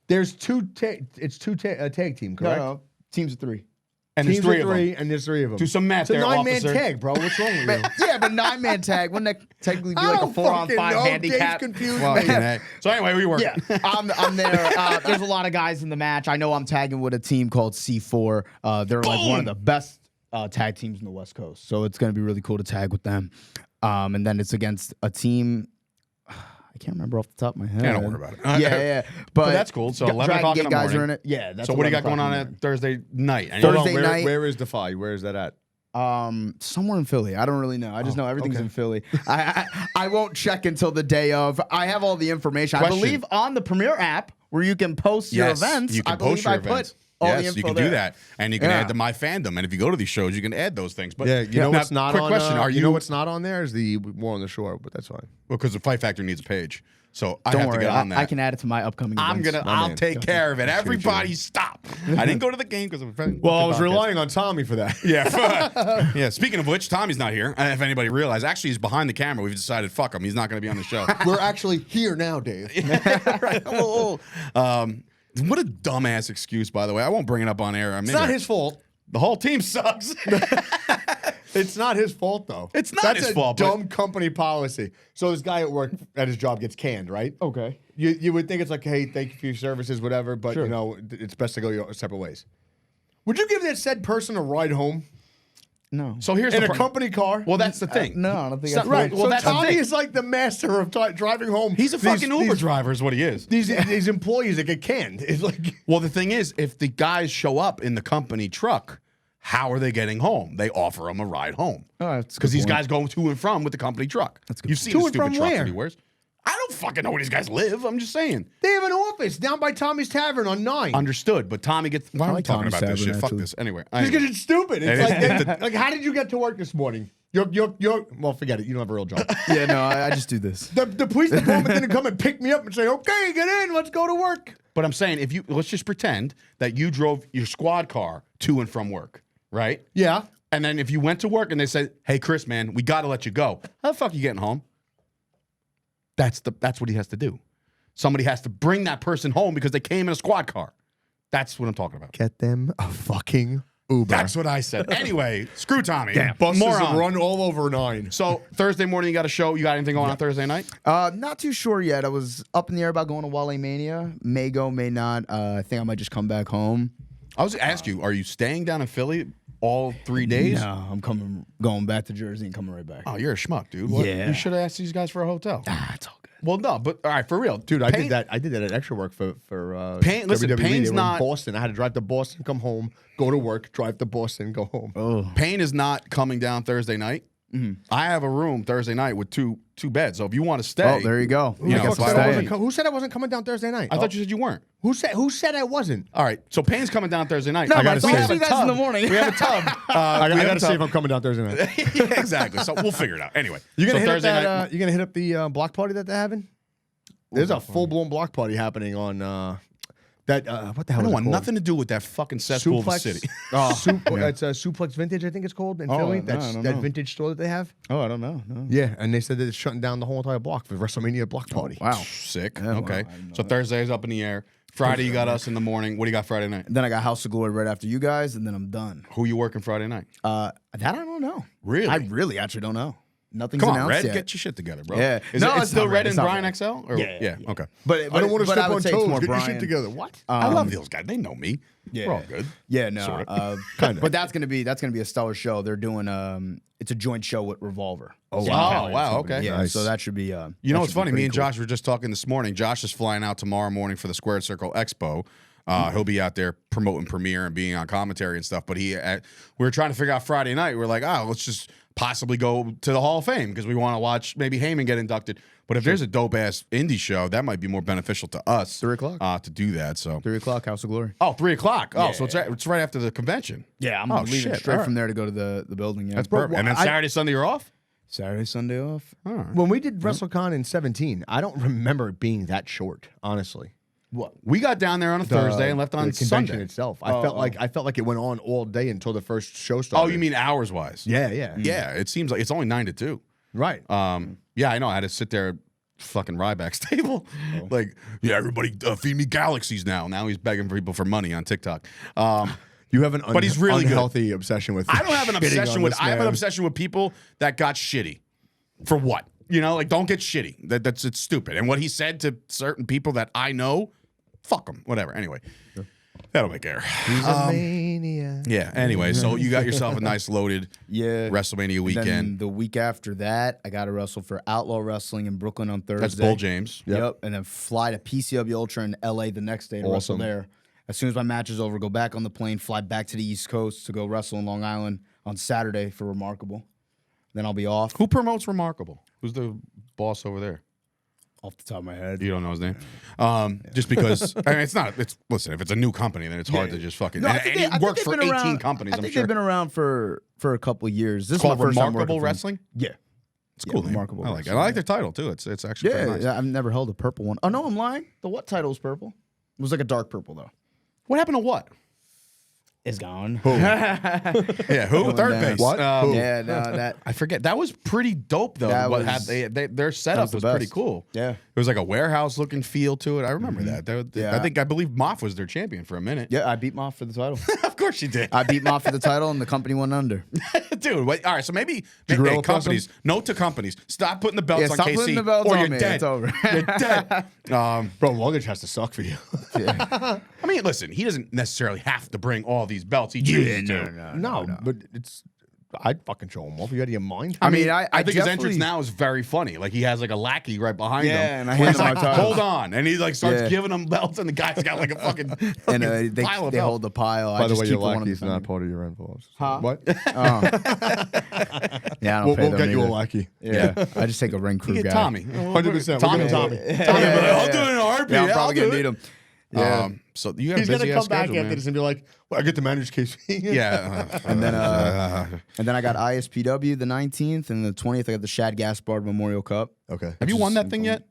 [SPEAKER 2] There's two it's two tag team, correct?
[SPEAKER 3] No, teams of 3.
[SPEAKER 1] And there's
[SPEAKER 2] Teams
[SPEAKER 1] 3
[SPEAKER 2] of
[SPEAKER 1] of
[SPEAKER 2] 3
[SPEAKER 1] them.
[SPEAKER 2] and there's 3 of them.
[SPEAKER 1] Do some math
[SPEAKER 2] It's a
[SPEAKER 1] there,
[SPEAKER 2] 9-man
[SPEAKER 1] officer.
[SPEAKER 2] tag, bro. What's wrong with you?
[SPEAKER 3] Yeah, but 9-man tag wouldn't that technically be
[SPEAKER 2] I
[SPEAKER 3] like a
[SPEAKER 2] don't
[SPEAKER 3] 4-on-5
[SPEAKER 2] fucking know.
[SPEAKER 3] handicap?
[SPEAKER 2] Dave's confused
[SPEAKER 1] Well,
[SPEAKER 2] me.
[SPEAKER 1] okay. So anyway, who you working?
[SPEAKER 3] Yeah, I'm there. There's a lot of guys in the match. I know I'm tagging with a team called C4. They're like one of the best tag teams in the West Coast, so it's gonna be really cool to tag with them. And then it's against a team. I can't remember off the top of my head.
[SPEAKER 1] Yeah, don't worry about it.
[SPEAKER 3] Yeah. But
[SPEAKER 1] that's cool. So 11
[SPEAKER 3] Dragon
[SPEAKER 1] o'clock in
[SPEAKER 3] Gate
[SPEAKER 1] the
[SPEAKER 3] guys
[SPEAKER 1] morning.
[SPEAKER 3] are in it. Yeah. That's
[SPEAKER 1] So what do you got
[SPEAKER 3] 11
[SPEAKER 1] going on
[SPEAKER 3] o'clock in
[SPEAKER 1] at Thursday night? And
[SPEAKER 2] Hold on,
[SPEAKER 3] Thursday night-
[SPEAKER 2] where is Defy? Where is that at?
[SPEAKER 3] Somewhere in Philly. I don't really know. I just know everything's in Philly. I won't check until the day of. I have all the information.
[SPEAKER 1] Question.
[SPEAKER 3] I believe on the Premier app where you can post your events.
[SPEAKER 1] You can
[SPEAKER 3] I believe
[SPEAKER 1] post your
[SPEAKER 3] I
[SPEAKER 1] events.
[SPEAKER 3] put all the
[SPEAKER 1] Yes,
[SPEAKER 3] info
[SPEAKER 1] you can
[SPEAKER 3] there.
[SPEAKER 1] do that, and you can
[SPEAKER 3] Yeah.
[SPEAKER 1] add to My Fandom. And if you go to these shows, you can add those things. But
[SPEAKER 2] Yeah, you know
[SPEAKER 1] now,
[SPEAKER 2] what's not
[SPEAKER 1] quick
[SPEAKER 2] on.
[SPEAKER 1] question: Are
[SPEAKER 2] you
[SPEAKER 1] you
[SPEAKER 2] know what's not on there is the War on the Shore, but that's fine.
[SPEAKER 1] because the Fight Factor needs a page? So I
[SPEAKER 3] Don't
[SPEAKER 1] have
[SPEAKER 3] worry,
[SPEAKER 1] to get on that.
[SPEAKER 3] I can add it to my upcoming events.
[SPEAKER 1] I'll take care of it. Everybody stop. I didn't go to the game because I'm friend.
[SPEAKER 2] Well, I was relying on Tommy for that.
[SPEAKER 1] Yeah. Yeah. Speaking of which, Tommy's not here. If anybody realized, actually, he's behind the camera. We've decided, fuck him. He's not going to be on the show.
[SPEAKER 2] We're actually here now, Dave.
[SPEAKER 1] Right. What a dumbass excuse, by the way. I won't bring it up on air.
[SPEAKER 2] It's not his fault.
[SPEAKER 1] The whole team sucks.
[SPEAKER 2] It's not his fault, though.
[SPEAKER 1] It's not his fault.
[SPEAKER 2] That's a dumb company policy. So this guy at work at his job gets canned, right?
[SPEAKER 3] Okay.
[SPEAKER 2] You would think it's like, hey, thank you for your services, whatever, but
[SPEAKER 3] Sure.
[SPEAKER 2] you know, it's best to go your separate ways. Would you give that said person a ride home
[SPEAKER 3] No.
[SPEAKER 1] So here's
[SPEAKER 2] in
[SPEAKER 1] the
[SPEAKER 2] a company car?
[SPEAKER 1] Well, that's the thing.
[SPEAKER 3] No, I don't think
[SPEAKER 1] So-
[SPEAKER 3] that's
[SPEAKER 1] right.
[SPEAKER 3] right.
[SPEAKER 1] Well,
[SPEAKER 2] so
[SPEAKER 1] that's the
[SPEAKER 2] Tommy
[SPEAKER 1] thing.
[SPEAKER 2] is like the master of driving home.
[SPEAKER 1] He's a fucking Uber driver, is what he is.
[SPEAKER 2] These employees that get canned. It's like,
[SPEAKER 1] Well, the thing is, if the guys show up in the company truck, how are they getting home? They offer them a ride home.
[SPEAKER 3] Oh, that's a
[SPEAKER 1] Because
[SPEAKER 3] good
[SPEAKER 1] these
[SPEAKER 3] point.
[SPEAKER 1] guys go to and from with the company truck.
[SPEAKER 3] That's a good
[SPEAKER 1] You've
[SPEAKER 3] point.
[SPEAKER 1] seen
[SPEAKER 2] To
[SPEAKER 1] the
[SPEAKER 2] and
[SPEAKER 1] stupid
[SPEAKER 2] from
[SPEAKER 1] trucks
[SPEAKER 2] where?
[SPEAKER 1] that he wears. I don't fucking know where these guys live. I'm just saying.
[SPEAKER 2] they have an office down by Tommy's Tavern on 9.
[SPEAKER 1] Understood. But Tommy gets. Why are we
[SPEAKER 3] like
[SPEAKER 1] talking
[SPEAKER 3] Tommy's
[SPEAKER 1] about this
[SPEAKER 3] Tavern,
[SPEAKER 1] shit? Fuck
[SPEAKER 3] actually.
[SPEAKER 1] this. Anyway.
[SPEAKER 2] Just because it's stupid. It's
[SPEAKER 1] It
[SPEAKER 2] like, like, how did you get to work this morning? You're well, forget it. You don't have a real job.
[SPEAKER 3] Yeah, no, I just do this.
[SPEAKER 2] The police department didn't come and pick me up and say, okay, get in, let's go to work.
[SPEAKER 1] But I'm saying, if you let's just pretend that you drove your squad car to and from work, right?
[SPEAKER 2] Yeah.
[SPEAKER 1] And then if you went to work and they said, "Hey, Chris, man, we got to let you go," how the fuck are you getting home? That's what he has to do. Somebody has to bring that person home because they came in a squad car. That's what I'm talking about.
[SPEAKER 2] Get them a fucking Uber.
[SPEAKER 1] That's what I said. Anyway, screw Tommy.
[SPEAKER 2] Buses
[SPEAKER 1] Moron.
[SPEAKER 2] run all over 9.
[SPEAKER 1] So Thursday morning, you got a show. You got anything going on Thursday night?
[SPEAKER 3] Not too sure yet. I was up in the air about going to Wale Mania. May go, may not. I think I might just come back home.
[SPEAKER 1] I was going to ask you, are you staying down in Philly all 3 days?
[SPEAKER 3] No, I'm going back to Jersey and coming right back.
[SPEAKER 1] Oh, you're a schmuck, dude. What?
[SPEAKER 3] Yeah.
[SPEAKER 1] You should have asked these guys for a hotel.
[SPEAKER 3] It's all good.
[SPEAKER 1] Well, no, but all right, for real.
[SPEAKER 2] Dude, I did that at Extra Work for
[SPEAKER 1] Payne- listen,
[SPEAKER 2] WWE.
[SPEAKER 1] Payne's
[SPEAKER 2] They were
[SPEAKER 1] not-
[SPEAKER 2] in Boston. I had to drive to Boston, come home, go to work, drive to Boston, go home.
[SPEAKER 3] Oh.
[SPEAKER 1] Payne is not coming down Thursday night. I have a room Thursday night with two beds. So if you want to stay,
[SPEAKER 3] Oh, there you go.
[SPEAKER 1] You know,
[SPEAKER 2] Who
[SPEAKER 1] fly
[SPEAKER 2] said I
[SPEAKER 1] over.
[SPEAKER 2] wasn't who said I wasn't coming down Thursday night?
[SPEAKER 1] I thought you said you weren't.
[SPEAKER 2] Who said I wasn't?
[SPEAKER 1] All right, so Payne's coming down Thursday night.
[SPEAKER 3] No,
[SPEAKER 1] I
[SPEAKER 3] but
[SPEAKER 1] gotta
[SPEAKER 3] I'll
[SPEAKER 1] see
[SPEAKER 3] see you guys in the morning.
[SPEAKER 1] We have a tub.
[SPEAKER 2] I
[SPEAKER 1] we have
[SPEAKER 2] gotta
[SPEAKER 1] a
[SPEAKER 2] see
[SPEAKER 1] tub.
[SPEAKER 2] if I'm coming down Thursday night.
[SPEAKER 1] Yeah, exactly. So we'll figure it out. Anyway,
[SPEAKER 2] You gonna
[SPEAKER 1] so
[SPEAKER 2] hit up
[SPEAKER 1] Thursday
[SPEAKER 2] that?
[SPEAKER 1] night.
[SPEAKER 2] You gonna hit up the block party that they're having? There's a full blown block party happening on that. What the hell?
[SPEAKER 1] I don't
[SPEAKER 2] is it
[SPEAKER 1] want
[SPEAKER 2] called?
[SPEAKER 1] nothing to do with that fucking cesspool of a
[SPEAKER 2] Suplex.
[SPEAKER 1] city.
[SPEAKER 2] It's a Suplex Vintage, I think it's called in Philly.
[SPEAKER 3] no, I
[SPEAKER 2] That's
[SPEAKER 3] don't
[SPEAKER 2] that
[SPEAKER 3] know.
[SPEAKER 2] vintage store that they have.
[SPEAKER 3] Oh, I don't know. No.
[SPEAKER 2] Yeah, and they said that it's shutting down the whole entire block for WrestleMania block party.
[SPEAKER 3] Wow.
[SPEAKER 1] Sick.
[SPEAKER 3] Yeah,
[SPEAKER 1] Okay.
[SPEAKER 3] wow, I didn't know
[SPEAKER 1] So Thursday's up in the air. Friday, you got us in the morning. What do you got Friday night?
[SPEAKER 3] Then I got House of Glory right after you guys, and then I'm done.
[SPEAKER 1] Who you working Friday night?
[SPEAKER 3] That I don't know.
[SPEAKER 1] Really?
[SPEAKER 3] I really actually don't know. Nothing's
[SPEAKER 1] Come on,
[SPEAKER 3] announced
[SPEAKER 1] Red,
[SPEAKER 3] yet.
[SPEAKER 1] get your shit together, bro.
[SPEAKER 3] Yeah.
[SPEAKER 1] Is
[SPEAKER 3] No,
[SPEAKER 1] it
[SPEAKER 3] it's
[SPEAKER 1] still
[SPEAKER 3] not
[SPEAKER 1] Red
[SPEAKER 3] Red.
[SPEAKER 1] and
[SPEAKER 3] It's not
[SPEAKER 1] Brian
[SPEAKER 3] Red.
[SPEAKER 1] XL? Or,
[SPEAKER 3] Yeah.
[SPEAKER 1] Okay.
[SPEAKER 3] But
[SPEAKER 2] I don't want to
[SPEAKER 3] but
[SPEAKER 2] step
[SPEAKER 3] would
[SPEAKER 2] on
[SPEAKER 3] say it's
[SPEAKER 2] toes.
[SPEAKER 3] more
[SPEAKER 2] Get your
[SPEAKER 3] Brian.
[SPEAKER 2] shit together. What?
[SPEAKER 1] I love those guys. They know me.
[SPEAKER 3] Yeah.
[SPEAKER 1] We're all good.
[SPEAKER 3] Yeah, no.
[SPEAKER 1] Sorta.
[SPEAKER 2] Kinda.
[SPEAKER 3] But that's gonna be a stellar show. They're doing it's a joint show with Revolver.
[SPEAKER 2] Oh,
[SPEAKER 3] Same
[SPEAKER 1] wow.
[SPEAKER 3] company.
[SPEAKER 1] Wow, okay.
[SPEAKER 3] Yeah,
[SPEAKER 2] Nice.
[SPEAKER 3] so that should be
[SPEAKER 1] You know
[SPEAKER 3] that
[SPEAKER 1] what's
[SPEAKER 3] should be
[SPEAKER 1] funny? Me
[SPEAKER 3] pretty
[SPEAKER 1] and
[SPEAKER 3] cool.
[SPEAKER 1] Josh were just talking this morning. Josh is flying out tomorrow morning for the Squared Circle Expo. He'll be out there promoting Premiere and being on commentary and stuff. But we were trying to figure out Friday night. We're like, let's just possibly go to the Hall of Fame because we want to watch maybe Heyman get inducted. But if there's a dope ass indie show, that might be more beneficial to us.
[SPEAKER 3] 3 o'clock.
[SPEAKER 1] To do that. So
[SPEAKER 3] 3 o'clock, House of Glory.
[SPEAKER 1] 3 o'clock. Oh, so it's right after the convention.
[SPEAKER 3] Yeah, I'm
[SPEAKER 1] Oh,
[SPEAKER 3] leaving
[SPEAKER 1] shit.
[SPEAKER 3] straight
[SPEAKER 1] All
[SPEAKER 3] from there to go to the building. Yeah,
[SPEAKER 1] That's perfect. And then Saturday, Sunday, you're off.
[SPEAKER 3] Saturday, Sunday off.
[SPEAKER 2] When we did WrestleCon in 17, I don't remember it being that short, honestly.
[SPEAKER 3] What?
[SPEAKER 1] We got down there on a Thursday and left on
[SPEAKER 2] the convention
[SPEAKER 1] Sunday.
[SPEAKER 2] itself. I felt like it went on all day until the first show started.
[SPEAKER 1] Oh, you mean hours wise?
[SPEAKER 2] Yeah.
[SPEAKER 1] Yeah. It seems like it's only 9 to 2.
[SPEAKER 2] Right.
[SPEAKER 1] Yeah, I know. I had to sit there at fucking Ryback's table. Like, yeah, everybody feed me galaxies now. Now he's begging for people for money on TikTok.
[SPEAKER 2] You have an
[SPEAKER 1] but he's really good.
[SPEAKER 2] unhealthy obsession with.
[SPEAKER 1] I don't have an
[SPEAKER 2] shitting
[SPEAKER 1] obsession
[SPEAKER 2] on
[SPEAKER 1] with.
[SPEAKER 2] this
[SPEAKER 1] I have an
[SPEAKER 2] man.
[SPEAKER 1] obsession with people that got shitty. For what? You know, like don't get shitty. It's stupid. And what he said to certain people that I know, fuck them. Whatever. Anyway, that'll make air.
[SPEAKER 2] He's a maniac.
[SPEAKER 1] Yeah. Anyway, so you got yourself a nice loaded WrestleMania
[SPEAKER 3] Then
[SPEAKER 1] weekend.
[SPEAKER 3] the week after that, I got to wrestle for Outlaw Wrestling in Brooklyn on Thursday.
[SPEAKER 1] That's Bull James.
[SPEAKER 3] Yep. And then fly to PCW Ultra in LA the next day to wrestle there. As soon as my match is over, go back on the plane, fly back to the East Coast to go wrestle in Long Island on Saturday for Remarkable. Then I'll be off.
[SPEAKER 1] Who promotes Remarkable? Who's the boss over there?
[SPEAKER 3] Off the top of my head.
[SPEAKER 1] You don't know his name? Just because, I mean, listen, if it's a new company, then it's hard to just fucking,
[SPEAKER 3] No,
[SPEAKER 1] and he works for 18 companies,
[SPEAKER 3] I
[SPEAKER 1] I'm
[SPEAKER 3] think
[SPEAKER 1] sure.
[SPEAKER 3] they've been around for a couple of years. This
[SPEAKER 1] It's called
[SPEAKER 3] is my first time
[SPEAKER 1] Remarkable
[SPEAKER 3] working for them.
[SPEAKER 1] Wrestling?
[SPEAKER 3] Yeah.
[SPEAKER 1] It's a cool name.
[SPEAKER 3] remarkable.
[SPEAKER 1] I like it. I like their title too. It's actually pretty nice.
[SPEAKER 3] Yeah, I've never held a purple one. Oh no, I'm lying. The what title was purple? It was like a dark purple though.
[SPEAKER 1] What happened to what?
[SPEAKER 3] It's gone.
[SPEAKER 2] Who?
[SPEAKER 1] Yeah, who? Third
[SPEAKER 3] down.
[SPEAKER 1] base.
[SPEAKER 2] What?
[SPEAKER 3] Yeah, no, that.
[SPEAKER 1] I forget. That was pretty dope though.
[SPEAKER 3] That
[SPEAKER 1] What
[SPEAKER 3] was-
[SPEAKER 1] their setup
[SPEAKER 3] the
[SPEAKER 1] was pretty
[SPEAKER 3] best.
[SPEAKER 1] cool.
[SPEAKER 3] Yeah.
[SPEAKER 1] It was like a warehouse looking feel to it. I remember that.
[SPEAKER 3] Yeah.
[SPEAKER 1] I believe Moff was their champion for a minute.
[SPEAKER 3] Yeah, I beat Moff for the title.
[SPEAKER 1] Of course you did.
[SPEAKER 3] I beat Moff for the title, and the company went under.
[SPEAKER 1] Dude, wait, all right, so maybe
[SPEAKER 2] gorilla press
[SPEAKER 1] companies, note to companies, stop putting the belts
[SPEAKER 3] Yeah,
[SPEAKER 1] on
[SPEAKER 3] stop
[SPEAKER 1] KC
[SPEAKER 3] putting the belts
[SPEAKER 1] or
[SPEAKER 3] on
[SPEAKER 1] you're
[SPEAKER 3] me.
[SPEAKER 1] dead.
[SPEAKER 3] It's over.
[SPEAKER 1] You're dead.
[SPEAKER 2] Bro, luggage has to suck for you.
[SPEAKER 3] Yeah.
[SPEAKER 1] I mean, listen, he doesn't necessarily have to bring all these belts. He chooses to.
[SPEAKER 2] No, but it's. I'd fucking show him off. You out of your mind?
[SPEAKER 3] I mean, I
[SPEAKER 1] think his
[SPEAKER 3] definitely-
[SPEAKER 1] entrance now is very funny. Like he has like a lackey right behind him.
[SPEAKER 3] Yeah, and I
[SPEAKER 1] He's
[SPEAKER 3] hand him
[SPEAKER 1] like,
[SPEAKER 3] my title.
[SPEAKER 1] hold on, and he like starts
[SPEAKER 3] Yeah.
[SPEAKER 1] giving him belts, and the guy's got like a fucking,
[SPEAKER 3] And
[SPEAKER 1] fucking pile of
[SPEAKER 3] they
[SPEAKER 1] belts.
[SPEAKER 3] hold the pile.
[SPEAKER 2] By
[SPEAKER 3] I
[SPEAKER 2] the
[SPEAKER 3] just
[SPEAKER 2] way,
[SPEAKER 3] keep
[SPEAKER 2] your
[SPEAKER 3] one of
[SPEAKER 2] lackey's
[SPEAKER 3] them.
[SPEAKER 2] not part of your envelopes.
[SPEAKER 3] Huh?
[SPEAKER 2] What?
[SPEAKER 3] Oh. Yeah, I don't pay
[SPEAKER 2] We'll
[SPEAKER 3] them
[SPEAKER 2] get you a
[SPEAKER 3] either.
[SPEAKER 2] lackey.
[SPEAKER 3] Yeah, I just take a ring crew
[SPEAKER 1] You get
[SPEAKER 3] guy.
[SPEAKER 1] Tommy.
[SPEAKER 2] 100%.
[SPEAKER 1] Tommy.
[SPEAKER 2] Tommy.
[SPEAKER 1] I'll do it in a heartbeat.
[SPEAKER 3] Yeah, I'm
[SPEAKER 1] I'll
[SPEAKER 3] probably
[SPEAKER 1] do
[SPEAKER 3] gonna
[SPEAKER 1] it.
[SPEAKER 3] need him. Yeah,
[SPEAKER 1] So you got
[SPEAKER 2] He's
[SPEAKER 1] a
[SPEAKER 2] gonna
[SPEAKER 1] busy
[SPEAKER 2] come
[SPEAKER 1] ass
[SPEAKER 2] back
[SPEAKER 1] schedule,
[SPEAKER 2] after
[SPEAKER 1] man.
[SPEAKER 2] this and be like, well, I get to manage KC.
[SPEAKER 1] Yeah.
[SPEAKER 3] and then I got ISPW the 19th and the 20th. I got the Shad Gaspard Memorial Cup.
[SPEAKER 2] Okay.
[SPEAKER 1] Have you won that thing yet?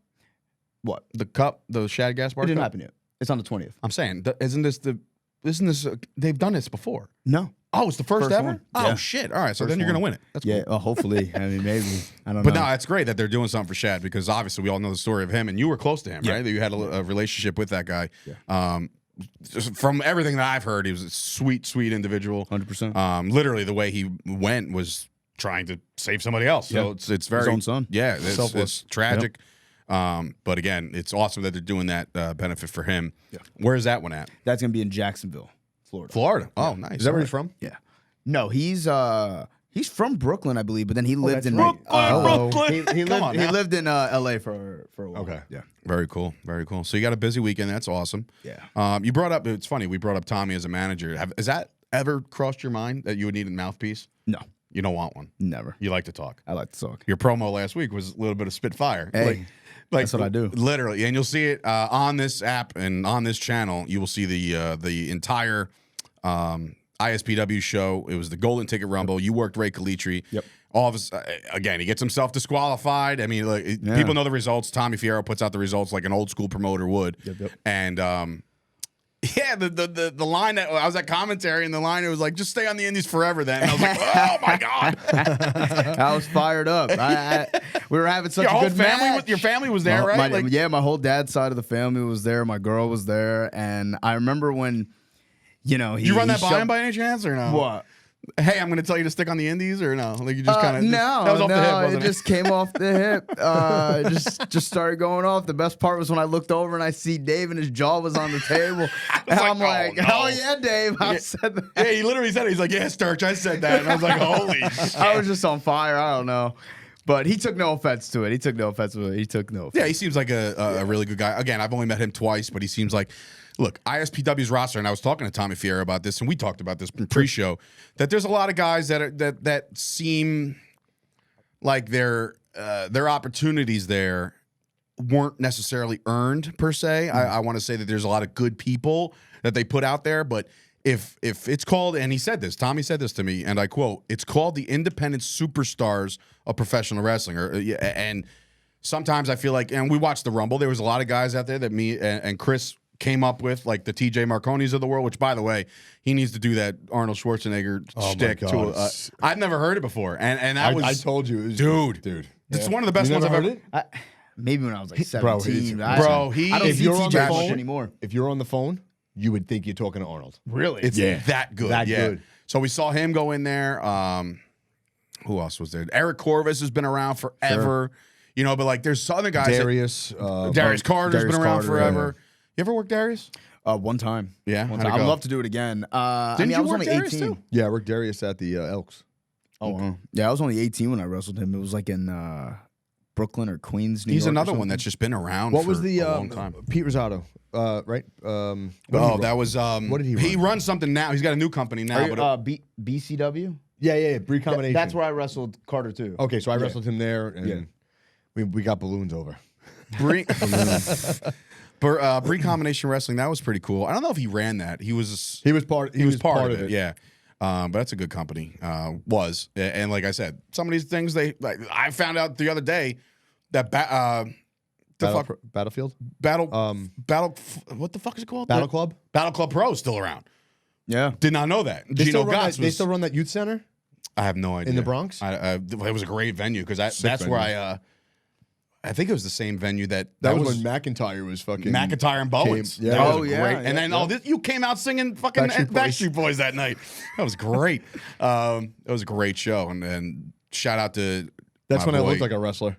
[SPEAKER 3] What?
[SPEAKER 1] The cup, the Shad Gaspard
[SPEAKER 3] It didn't
[SPEAKER 1] Cup?
[SPEAKER 3] happen yet. It's on the 20th.
[SPEAKER 1] I'm saying, isn't this they've done this before?
[SPEAKER 3] No.
[SPEAKER 1] Oh, it's the first
[SPEAKER 3] First
[SPEAKER 1] ever?
[SPEAKER 3] one.
[SPEAKER 1] Oh,
[SPEAKER 3] Yeah.
[SPEAKER 1] shit. All right, so
[SPEAKER 3] First
[SPEAKER 1] then you're going to
[SPEAKER 3] one.
[SPEAKER 1] win it. That's
[SPEAKER 3] Yeah,
[SPEAKER 1] cool.
[SPEAKER 3] well, hopefully. I mean, maybe. I don't
[SPEAKER 1] But
[SPEAKER 3] know.
[SPEAKER 1] no, it's great that they're doing something for Shad because obviously we all know the story of him and you were close to him, right? That you had a relationship with that guy.
[SPEAKER 3] Yeah.
[SPEAKER 1] Just from everything that I've heard, he was a sweet, sweet individual.
[SPEAKER 3] 100%.
[SPEAKER 1] Literally, the way he went was trying to save somebody else. So
[SPEAKER 3] Yeah.
[SPEAKER 1] it's very
[SPEAKER 3] His own son.
[SPEAKER 1] Yeah, it's
[SPEAKER 2] Selfless.
[SPEAKER 1] tragic. But again, it's awesome that they're doing that benefit for him. Yeah. Where's that one at?
[SPEAKER 3] That's going to be in Jacksonville, Florida.
[SPEAKER 1] Florida. Oh, nice.
[SPEAKER 2] Is that where he's from?
[SPEAKER 3] Yeah. No, he's from Brooklyn, I believe, but then he lived in
[SPEAKER 1] Brooklyn.
[SPEAKER 3] He
[SPEAKER 1] Come on
[SPEAKER 3] lived, he
[SPEAKER 1] now.
[SPEAKER 3] lived in LA for a while.
[SPEAKER 2] Okay.
[SPEAKER 3] Yeah.
[SPEAKER 1] Very cool. Very cool. So you got a busy weekend. That's awesome.
[SPEAKER 3] Yeah.
[SPEAKER 1] You brought up, it's funny, we brought up Tommy as a manager. Has that ever crossed your mind that you would need a mouthpiece?
[SPEAKER 3] No,
[SPEAKER 1] You don't want one.
[SPEAKER 3] never.
[SPEAKER 1] You like to talk.
[SPEAKER 3] I like to talk.
[SPEAKER 1] Your promo last week was a little bit of spitfire.
[SPEAKER 3] Hey, that's what I do.
[SPEAKER 1] Literally. And you'll see it on this app and on this channel. You will see the entire ISPW show. It was the Golden Ticket Rumble. You worked Ray Calitri.
[SPEAKER 3] Yep.
[SPEAKER 1] All of us, again, he gets himself disqualified. I mean, like, people know the results. Tommy Fierro puts out the results like an old school promoter would.
[SPEAKER 3] Yep.
[SPEAKER 1] And yeah, the line that I was at commentary, and the line it was like, just stay on the Indies forever. Then and I was like, oh my god,
[SPEAKER 3] I was fired up. We were having such
[SPEAKER 1] your
[SPEAKER 3] a
[SPEAKER 1] whole
[SPEAKER 3] good
[SPEAKER 1] family,
[SPEAKER 3] match.
[SPEAKER 1] your family was there, right?
[SPEAKER 3] My whole dad's side of the family was there. My girl was there, and I remember when, he.
[SPEAKER 1] Did you run that by him by any chance or no?
[SPEAKER 3] What?
[SPEAKER 1] Hey, I'm going to tell you to stick on the Indies or no? Like you just kind of
[SPEAKER 3] no,
[SPEAKER 1] that was off the hip, wasn't
[SPEAKER 3] it just came off the hip. Just started going off. The best part was when I looked over and I see Dave and his jaw was on the table, and I'm like,
[SPEAKER 1] no.
[SPEAKER 3] "Hell yeah, Dave!" I said that.
[SPEAKER 1] Yeah, he literally said it. He's like, yeah, Sturch, I said that. And I was like, holy shit.
[SPEAKER 3] I was just on fire. I don't know, but he took no offense to it. He took no offense.
[SPEAKER 1] Yeah, he seems like a really good guy. Again, I've only met him twice, but he seems like, look, ISPW's roster, and I was talking to Tommy Fierro about this, and we talked about this in pre-show, that there's a lot of guys that seem like their opportunities there weren't necessarily earned per se. I want to say that there's a lot of good people that they put out there, but if it's called, and he said this, Tommy said this to me, and I quote, it's called the independent superstars of professional wrestling, and sometimes I feel like, and we watched the Rumble, there was a lot of guys out there that me and Chris came up with, like the TJ Marconis of the world, which, by the way, he needs to do that Arnold Schwarzenegger shtick. I've never heard it before, and that was
[SPEAKER 2] I told you, it was,
[SPEAKER 1] dude. It's one of the best
[SPEAKER 2] You
[SPEAKER 1] ones I've
[SPEAKER 2] never
[SPEAKER 1] ever.
[SPEAKER 2] heard it?
[SPEAKER 3] Maybe when I was like
[SPEAKER 2] Bro,
[SPEAKER 3] 17.
[SPEAKER 2] I
[SPEAKER 3] don't
[SPEAKER 2] if
[SPEAKER 3] see
[SPEAKER 2] you're on
[SPEAKER 3] TJ
[SPEAKER 2] the
[SPEAKER 3] much
[SPEAKER 2] phone
[SPEAKER 3] anymore.
[SPEAKER 2] If you're on the phone, you would think you're talking to Arnold.
[SPEAKER 3] Really?
[SPEAKER 1] It's that good.
[SPEAKER 2] That good.
[SPEAKER 1] So we saw him go in there. Who else was there? Eric Corvus has been around forever. You know, but like there's other guys.
[SPEAKER 2] Darius.
[SPEAKER 1] Darius Carter's been around
[SPEAKER 3] Carter,
[SPEAKER 1] forever. You ever worked Darius?
[SPEAKER 3] One time.
[SPEAKER 1] Yeah.
[SPEAKER 3] One
[SPEAKER 1] How'd it
[SPEAKER 3] time. I'd
[SPEAKER 1] go?
[SPEAKER 3] love to do it again.
[SPEAKER 1] Didn't
[SPEAKER 3] I
[SPEAKER 1] you
[SPEAKER 3] was
[SPEAKER 1] work
[SPEAKER 3] only
[SPEAKER 1] Darius
[SPEAKER 3] 18.
[SPEAKER 1] too?
[SPEAKER 2] Yeah, Rick Darius at the Elks.
[SPEAKER 3] Oh, wow. Yeah, I was only 18 when I wrestled him. It was like in Brooklyn or Queens, New
[SPEAKER 1] He's
[SPEAKER 3] York.
[SPEAKER 1] another one that's just been around
[SPEAKER 2] What
[SPEAKER 1] for
[SPEAKER 2] was the
[SPEAKER 1] a long time.
[SPEAKER 2] Pete Rosado? Right?
[SPEAKER 1] That was
[SPEAKER 2] what did he
[SPEAKER 1] He
[SPEAKER 2] run?
[SPEAKER 1] runs something now. He's got a new company now. But
[SPEAKER 3] BCW?
[SPEAKER 2] Yeah, Bree Combination.
[SPEAKER 3] That's where I wrestled Carter too.
[SPEAKER 2] Okay, so I wrestled him there, and we got balloons over.
[SPEAKER 1] Bree Combination Wrestling, that was pretty cool. I don't know if he ran that. He was
[SPEAKER 2] part.
[SPEAKER 1] He was part of it. Yeah. But that's a good company. And like I said, some of these things I found out the other day that
[SPEAKER 2] Battlefield?
[SPEAKER 1] What the fuck is it called?
[SPEAKER 2] Battle Club?
[SPEAKER 1] Battle Club Pro is still around.
[SPEAKER 3] Yeah.
[SPEAKER 1] Did not know that.
[SPEAKER 2] They still run that youth center?
[SPEAKER 1] I have no idea.
[SPEAKER 2] In the Bronx?
[SPEAKER 1] It was a great venue because that's where I think it was the same venue that
[SPEAKER 2] was when McIntyre was fucking
[SPEAKER 1] McIntyre and Bowens.
[SPEAKER 2] Yeah.
[SPEAKER 1] That was great. And then you came out singing fucking Backstreet Boys that night. That was great. It was a great show. And shout out to
[SPEAKER 2] that's when I looked like a wrestler.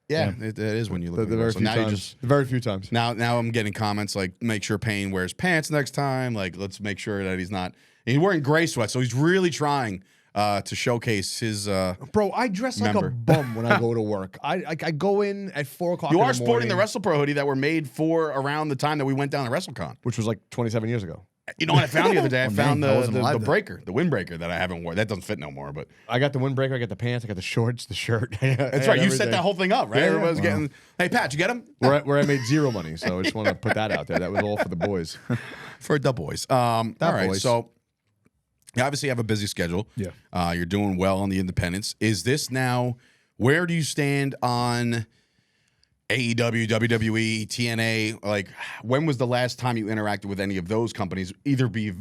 [SPEAKER 1] Yeah, it is when you look
[SPEAKER 2] the very few times. Very few times.
[SPEAKER 1] Now I'm getting comments like, make sure Payne wears pants next time. Like, let's make sure that he's not. And he's wearing gray sweats, so he's really trying to showcase his.
[SPEAKER 2] Bro, I dress like a bum when I go to work. I go in at 4 o'clock.
[SPEAKER 1] You are sporting the WrestlePro hoodie that were made for around the time that we went down to WrestleCon,
[SPEAKER 2] which was like 27 years ago.
[SPEAKER 1] You know what I found the other day? I found the windbreaker that I haven't worn. That doesn't fit no more. But
[SPEAKER 2] I got the windbreaker. I got the pants. I got the shorts, the shirt.
[SPEAKER 1] That's right. You set that whole thing up, right?
[SPEAKER 2] Yeah,
[SPEAKER 1] Everybody's getting. Hey, Pat, you get them?
[SPEAKER 2] Where I made zero money, so I just want to put that out there. That was all for the boys.
[SPEAKER 1] For the boys. All right.
[SPEAKER 2] boys.
[SPEAKER 1] So you obviously have a busy schedule.
[SPEAKER 2] Yeah.
[SPEAKER 1] You're doing well on the independents. Is this now? Where do you stand on AEW, WWE, TNA? Like, when was the last time you interacted with any of those companies? Either be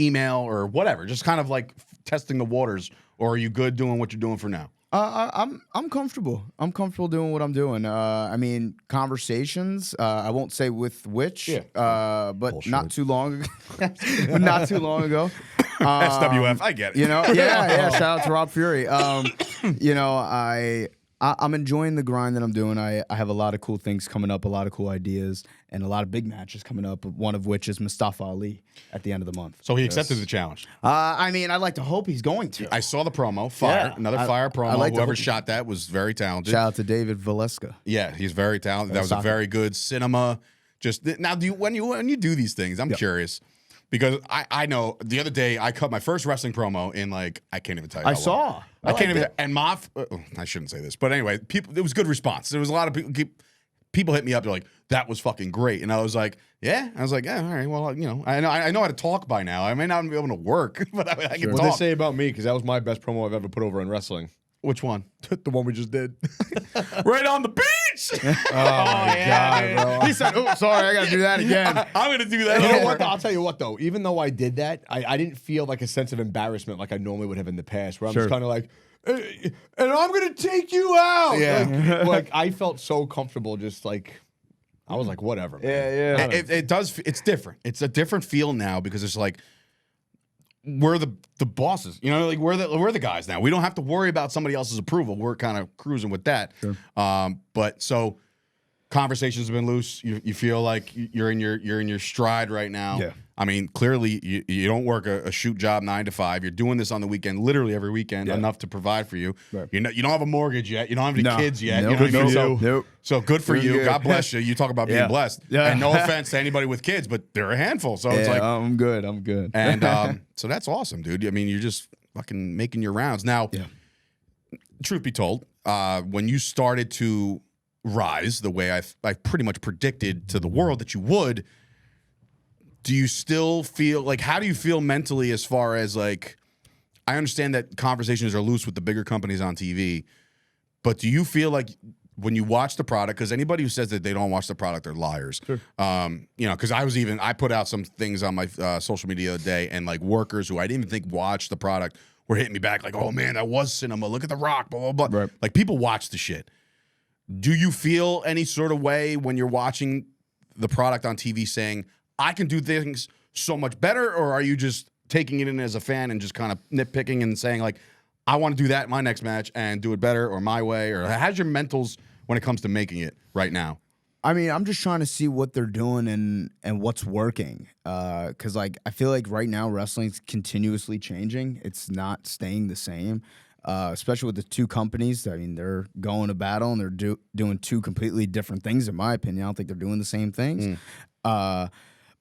[SPEAKER 1] email or whatever, just kind of like testing the waters. Or are you good doing what you're doing for now?
[SPEAKER 3] I'm comfortable. I'm comfortable doing what I'm doing. I mean, conversations. I won't say with which, but
[SPEAKER 2] Bullshit.
[SPEAKER 3] not too long ago. Not too long ago.
[SPEAKER 1] SWF, I get it.
[SPEAKER 3] You know, yeah. Shout out to Rob Fury. You know, I'm enjoying the grind that I'm doing. I have a lot of cool things coming up, a lot of cool ideas, and a lot of big matches coming up. One of which is Mustafa Ali at the end of the month.
[SPEAKER 1] So he accepted the challenge.
[SPEAKER 3] I mean, I'd like to hope he's going to.
[SPEAKER 1] I saw the promo. Fire.
[SPEAKER 3] Yeah.
[SPEAKER 1] Another fire promo.
[SPEAKER 3] like
[SPEAKER 1] Whoever shot that was very talented.
[SPEAKER 3] Shout out to David Valeska.
[SPEAKER 1] Yeah, he's very talented. That was a very good cinema. Just now, when you do these things, I'm curious. Because I know the other day I cut my first wrestling promo in like I can't even tell you.
[SPEAKER 3] I saw.
[SPEAKER 1] I can't even. And Moff, I shouldn't say this, but anyway, it was good response. There was a lot of people hit me up. They're like, "That was fucking great," and I was like, "Yeah." I was like, "Yeah, all right. Well, you know, I know how to talk by now. I may not be able to work, but I can talk."
[SPEAKER 2] What they say about me? Because that was my best promo I've ever put over in wrestling.
[SPEAKER 1] Which one?
[SPEAKER 2] The one we just did.
[SPEAKER 1] Right on the beach.
[SPEAKER 2] Oh my God, bro.
[SPEAKER 3] He said, "Oh, sorry, I got to do that again."
[SPEAKER 1] I'm gonna do that.
[SPEAKER 2] You know what? I'll tell you what, though. Even though I did that, I didn't feel like a sense of embarrassment like I normally would have in the past, where I'm just kind of like, and I'm gonna take you out.
[SPEAKER 1] Yeah.
[SPEAKER 2] Like I felt so comfortable, just like I was like, whatever. Man.
[SPEAKER 3] Yeah.
[SPEAKER 1] It does. It's different. It's a different feel now because it's like we're the bosses. You know, like we're the guys now. We don't have to worry about somebody else's approval. We're kind of cruising with that.
[SPEAKER 3] Sure.
[SPEAKER 1] But so conversations have been loose. You feel like you're in your stride right now.
[SPEAKER 2] Yeah.
[SPEAKER 1] I mean, clearly you don't work a shoot job 9 to 5. You're doing this on the weekend, literally every weekend, enough to provide for you.
[SPEAKER 3] Right.
[SPEAKER 1] You don't have a mortgage yet. You don't have any kids yet.
[SPEAKER 3] Nope.
[SPEAKER 1] You know what I mean?
[SPEAKER 3] Nope. Nope.
[SPEAKER 1] So good for you.
[SPEAKER 3] Good.
[SPEAKER 1] God bless you. You talk about being blessed.
[SPEAKER 3] Yeah.
[SPEAKER 1] And no offense to anybody with kids, but they're a handful. So it's like
[SPEAKER 3] I'm good.
[SPEAKER 1] and so that's awesome, dude. I mean, you're just fucking making your rounds. Now, truth be told, when you started to rise the way I pretty much predicted to the world that you would, do you still feel like, how do you feel mentally as far as like, I understand that conversations are loose with the bigger companies on TV, but do you feel like when you watch the product, because anybody who says that they don't watch the product are liars.
[SPEAKER 2] Sure.
[SPEAKER 1] You know, because I put out some things on my social media the other day, and like workers who I didn't even think watched the product were hitting me back like, oh man, that was cinema. Look at The Rock, blah, blah, blah.
[SPEAKER 3] Right.
[SPEAKER 1] Like people watch the shit. Do you feel any sort of way when you're watching the product on TV saying, I can do things so much better, or are you just taking it in as a fan and just kind of nitpicking and saying like, I want to do that in my next match and do it better or my way? Or how's your mentals when it comes to making it right now?
[SPEAKER 3] I mean, I'm just trying to see what they're doing and what's working. Because like I feel like right now wrestling's continuously changing. It's not staying the same. Especially with the two companies. I mean, they're going to battle and they're doing two completely different things, in my opinion. I don't think they're doing the same things.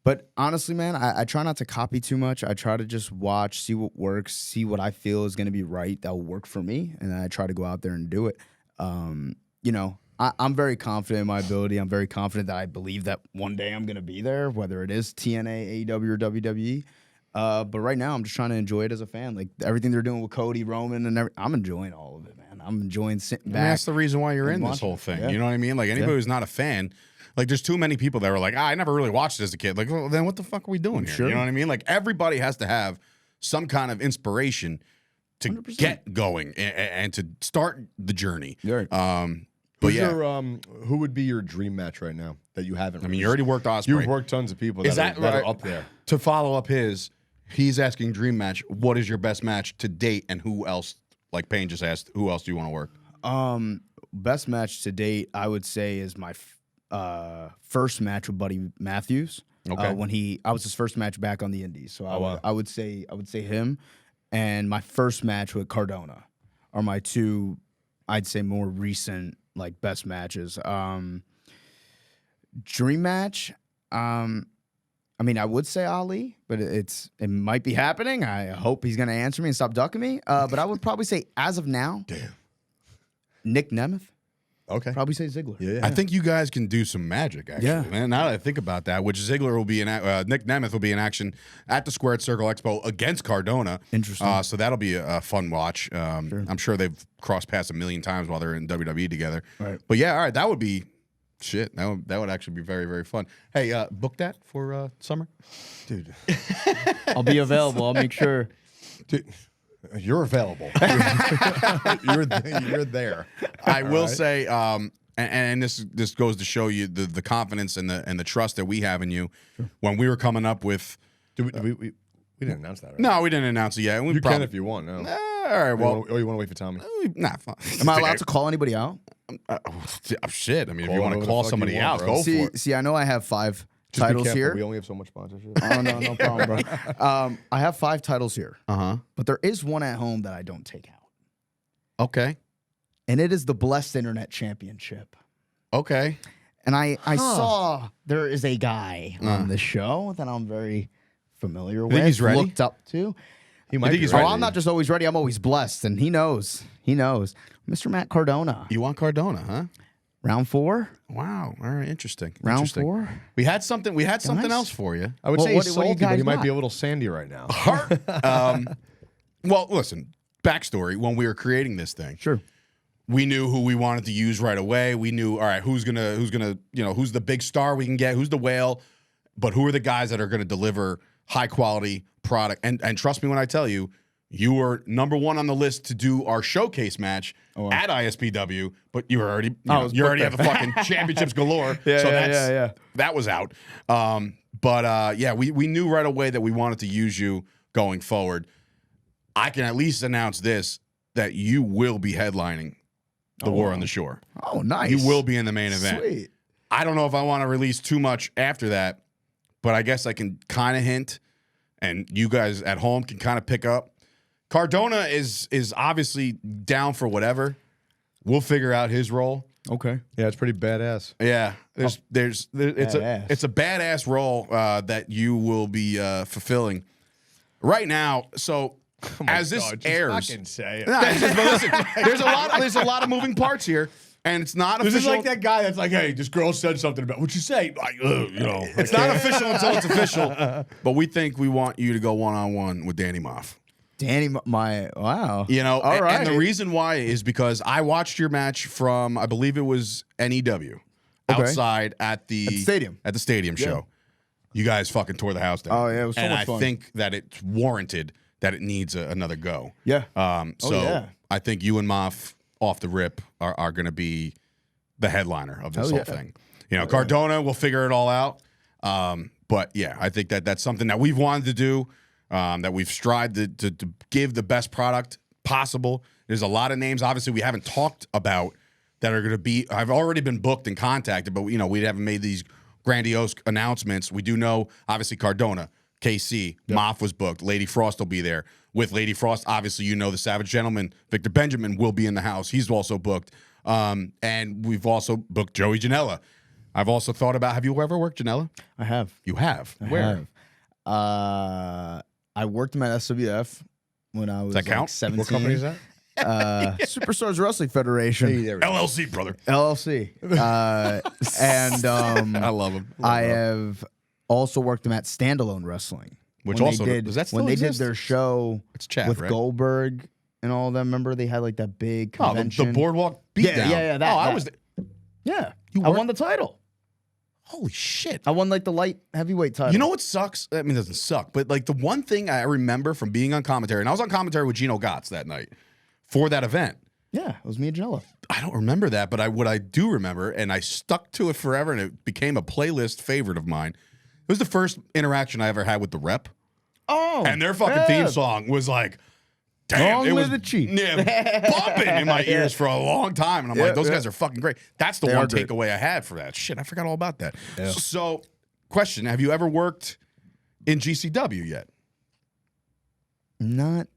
[SPEAKER 3] But honestly, man, I try not to copy too much. I try to just watch, see what works, see what I feel is going to be right that will work for me, and then I try to go out there and do it. You know, I'm very confident in my ability. I'm very confident that I believe that one day I'm going to be there, whether it is TNA, AEW, or WWE. But right now, I'm just trying to enjoy it as a fan. Like everything they're doing with Cody, Roman, and I'm enjoying all of it, man. I'm enjoying sitting back.
[SPEAKER 1] That's the reason why you're in this whole thing. Yeah. You know what I mean? Like anybody who's not a fan, like there's too many people that were like, I never really watched it as a kid. Like, well, then what the fuck are we doing here? You know what I mean? Like everybody has to have some kind of inspiration to 100%. Get going and to start the journey.
[SPEAKER 2] Right. But who would be your dream match right now that you haven't?
[SPEAKER 1] I mean, you already worked Osprey.
[SPEAKER 2] You've worked tons of people that are up there.
[SPEAKER 1] To follow up he's asking dream match. What is your best match to date, and who else? Like Payne just asked, who else do you want to work?
[SPEAKER 3] Best match to date, I would say, is my first match with Buddy Matthews. Okay. When I was his first match back on the Indies, so I would say him, and my first match with Cardona are my two, I'd say, more recent like best matches. Dream match, I mean, I would say Ali, but it might be happening. I hope he's gonna answer me and stop ducking me. But I would probably say, as of now, Nick Nemeth.
[SPEAKER 2] Okay.
[SPEAKER 3] Probably say Ziggler.
[SPEAKER 1] Yeah. I think you guys can do some magic, actually. Man, now that I think about that, which Ziggler will be Nick Nemeth will be in action at the Squared Circle Expo against Cardona.
[SPEAKER 3] Interesting.
[SPEAKER 1] So that'll be a fun watch. Sure. I'm sure they've crossed paths a million times while they're in WWE together.
[SPEAKER 3] Right.
[SPEAKER 1] But yeah, all right, that would be shit. That would actually be very, very fun. Hey, book that for summer,
[SPEAKER 2] dude.
[SPEAKER 3] I'll be available. I'll make sure.
[SPEAKER 2] Dude. You're available. you're there.
[SPEAKER 1] I will say, and this goes to show you the confidence and the trust that we have in you. Sure. When we were coming up with,
[SPEAKER 2] we didn't announce that, right?
[SPEAKER 1] No, we didn't announce it yet.
[SPEAKER 2] You can if you want. No.
[SPEAKER 1] All right. Well,
[SPEAKER 2] you want to wait for Tommy?
[SPEAKER 1] Nah. Fine.
[SPEAKER 3] Am I allowed to call anybody out?
[SPEAKER 1] Shit. I mean, if you want to call somebody out, go for it.
[SPEAKER 3] See, I know I have 5 titles here.
[SPEAKER 2] We only have so much sponsorship.
[SPEAKER 3] Oh, no problem, bro. I have 5 titles here. But there is one at home that I don't take out.
[SPEAKER 1] Okay.
[SPEAKER 3] And it is the Blessed Internet Championship.
[SPEAKER 1] Okay.
[SPEAKER 3] And I saw there is a guy on this show that I'm very familiar with.
[SPEAKER 1] He's ready?
[SPEAKER 3] Looked up to.
[SPEAKER 2] He might be ready.
[SPEAKER 3] I'm not just always ready. I'm always blessed. And he knows. He knows. Mr. Matt Cardona.
[SPEAKER 1] You want Cardona, huh?
[SPEAKER 3] Round 4.
[SPEAKER 1] Wow. All right. Interesting.
[SPEAKER 3] Round 4.
[SPEAKER 1] We had something else for you.
[SPEAKER 2] I would say he's salty, but he might be a little sandy right now.
[SPEAKER 1] Well, listen. Backstory: when we were creating this thing,
[SPEAKER 3] sure,
[SPEAKER 1] we knew who we wanted to use right away. We knew, all right, who's gonna, who's the big star we can get, who's the whale, but who are the guys that are gonna deliver high quality product. And trust me when I tell you, you were number 1 on the list to do our showcase match at ISPW, but you were already you already have the fucking championships galore. That was out. We knew right away that we wanted to use you going forward. I can at least announce this, that you will be headlining the War on the Shore.
[SPEAKER 3] Oh, nice.
[SPEAKER 1] You will be in the main event.
[SPEAKER 3] Sweet.
[SPEAKER 1] I don't know if I want to release too much after that, but I guess I can kind of hint, and you guys at home can kind of pick up. Cardona is obviously down for whatever. We'll figure out his role.
[SPEAKER 3] Okay.
[SPEAKER 2] Yeah, it's pretty badass.
[SPEAKER 1] Yeah, it's a badass role that you will be fulfilling right now. So as this airs,
[SPEAKER 2] fucking say it.
[SPEAKER 1] But listen, there's a lot of moving parts here. And it's not official.
[SPEAKER 2] This is like that guy that's like, hey, this girl said something about what you say. Like,
[SPEAKER 1] it's not official until it's official. But we think we want you to go one-on-one with Danny Moff.
[SPEAKER 3] Wow.
[SPEAKER 1] All right. And the reason why is because I watched your match from, I believe it was NEW, outside at the
[SPEAKER 3] stadium.
[SPEAKER 1] At the stadium show. You guys fucking tore the house down.
[SPEAKER 3] Oh, yeah, it was so much fun.
[SPEAKER 1] And I think that it's warranted that it needs another go.
[SPEAKER 3] Yeah.
[SPEAKER 1] I think you and Moff off the rip are going to be the headliner of this whole thing. Cardona will figure it all out. But yeah, I think that's something that we've wanted to do, that we've strived to give the best product possible. There's a lot of names, obviously, we haven't talked about that are going to be, I've already been booked and contacted, but we haven't made these grandiose announcements. We do know, obviously, Cardona, KC, Moff was booked. Lady Frost will be there. With Lady Frost, obviously, the Savage Gentleman, Victor Benjamin, will be in the house. He's also booked. And we've also booked Joey Janela. I've also thought about, have you ever worked Janela?
[SPEAKER 3] I have.
[SPEAKER 1] You have? Where?
[SPEAKER 3] I worked him at SWF when I was
[SPEAKER 1] Does that count?
[SPEAKER 3] 17.
[SPEAKER 2] What company is that?
[SPEAKER 3] Superstars Wrestling Federation.
[SPEAKER 2] Hey,
[SPEAKER 1] LLC, brother.
[SPEAKER 3] LLC. And
[SPEAKER 1] I love him.
[SPEAKER 3] I have also worked him at Standalone Wrestling.
[SPEAKER 1] Which
[SPEAKER 3] when
[SPEAKER 1] also
[SPEAKER 3] they did,
[SPEAKER 1] does that still
[SPEAKER 3] when they
[SPEAKER 1] exist?
[SPEAKER 3] did their show
[SPEAKER 1] It's Chad,
[SPEAKER 3] with
[SPEAKER 1] right?
[SPEAKER 3] Goldberg and all of them. Remember they had like that big
[SPEAKER 1] Oh,
[SPEAKER 3] convention.
[SPEAKER 1] the Boardwalk Beatdown.
[SPEAKER 3] Yeah.
[SPEAKER 1] I was.
[SPEAKER 3] Yeah,
[SPEAKER 1] You
[SPEAKER 3] I
[SPEAKER 1] worked-
[SPEAKER 3] won the title.
[SPEAKER 1] Holy shit!
[SPEAKER 3] I won like the light heavyweight title.
[SPEAKER 1] You know what sucks? I mean, it doesn't suck, but like the one thing I remember from being on commentary, and I was on commentary with Gino Gotts that night for that event.
[SPEAKER 3] Yeah, it was me and Janela.
[SPEAKER 1] I don't remember that, but what I do remember, and I stuck to it forever, and it became a playlist favorite of mine. It was the first interaction I ever had with the Rep,
[SPEAKER 3] Oh,
[SPEAKER 1] and their fucking theme song was like, damn,
[SPEAKER 3] Long
[SPEAKER 1] it was
[SPEAKER 3] live the Chief.
[SPEAKER 1] Yeah, bumping in my ears for a long time, and I'm like, those guys are fucking great. That's the
[SPEAKER 3] They
[SPEAKER 1] one
[SPEAKER 3] are great.
[SPEAKER 1] takeaway I had for that. Shit, I forgot all about that. Yeah. So, question: have you ever worked in GCW yet?
[SPEAKER 3] Not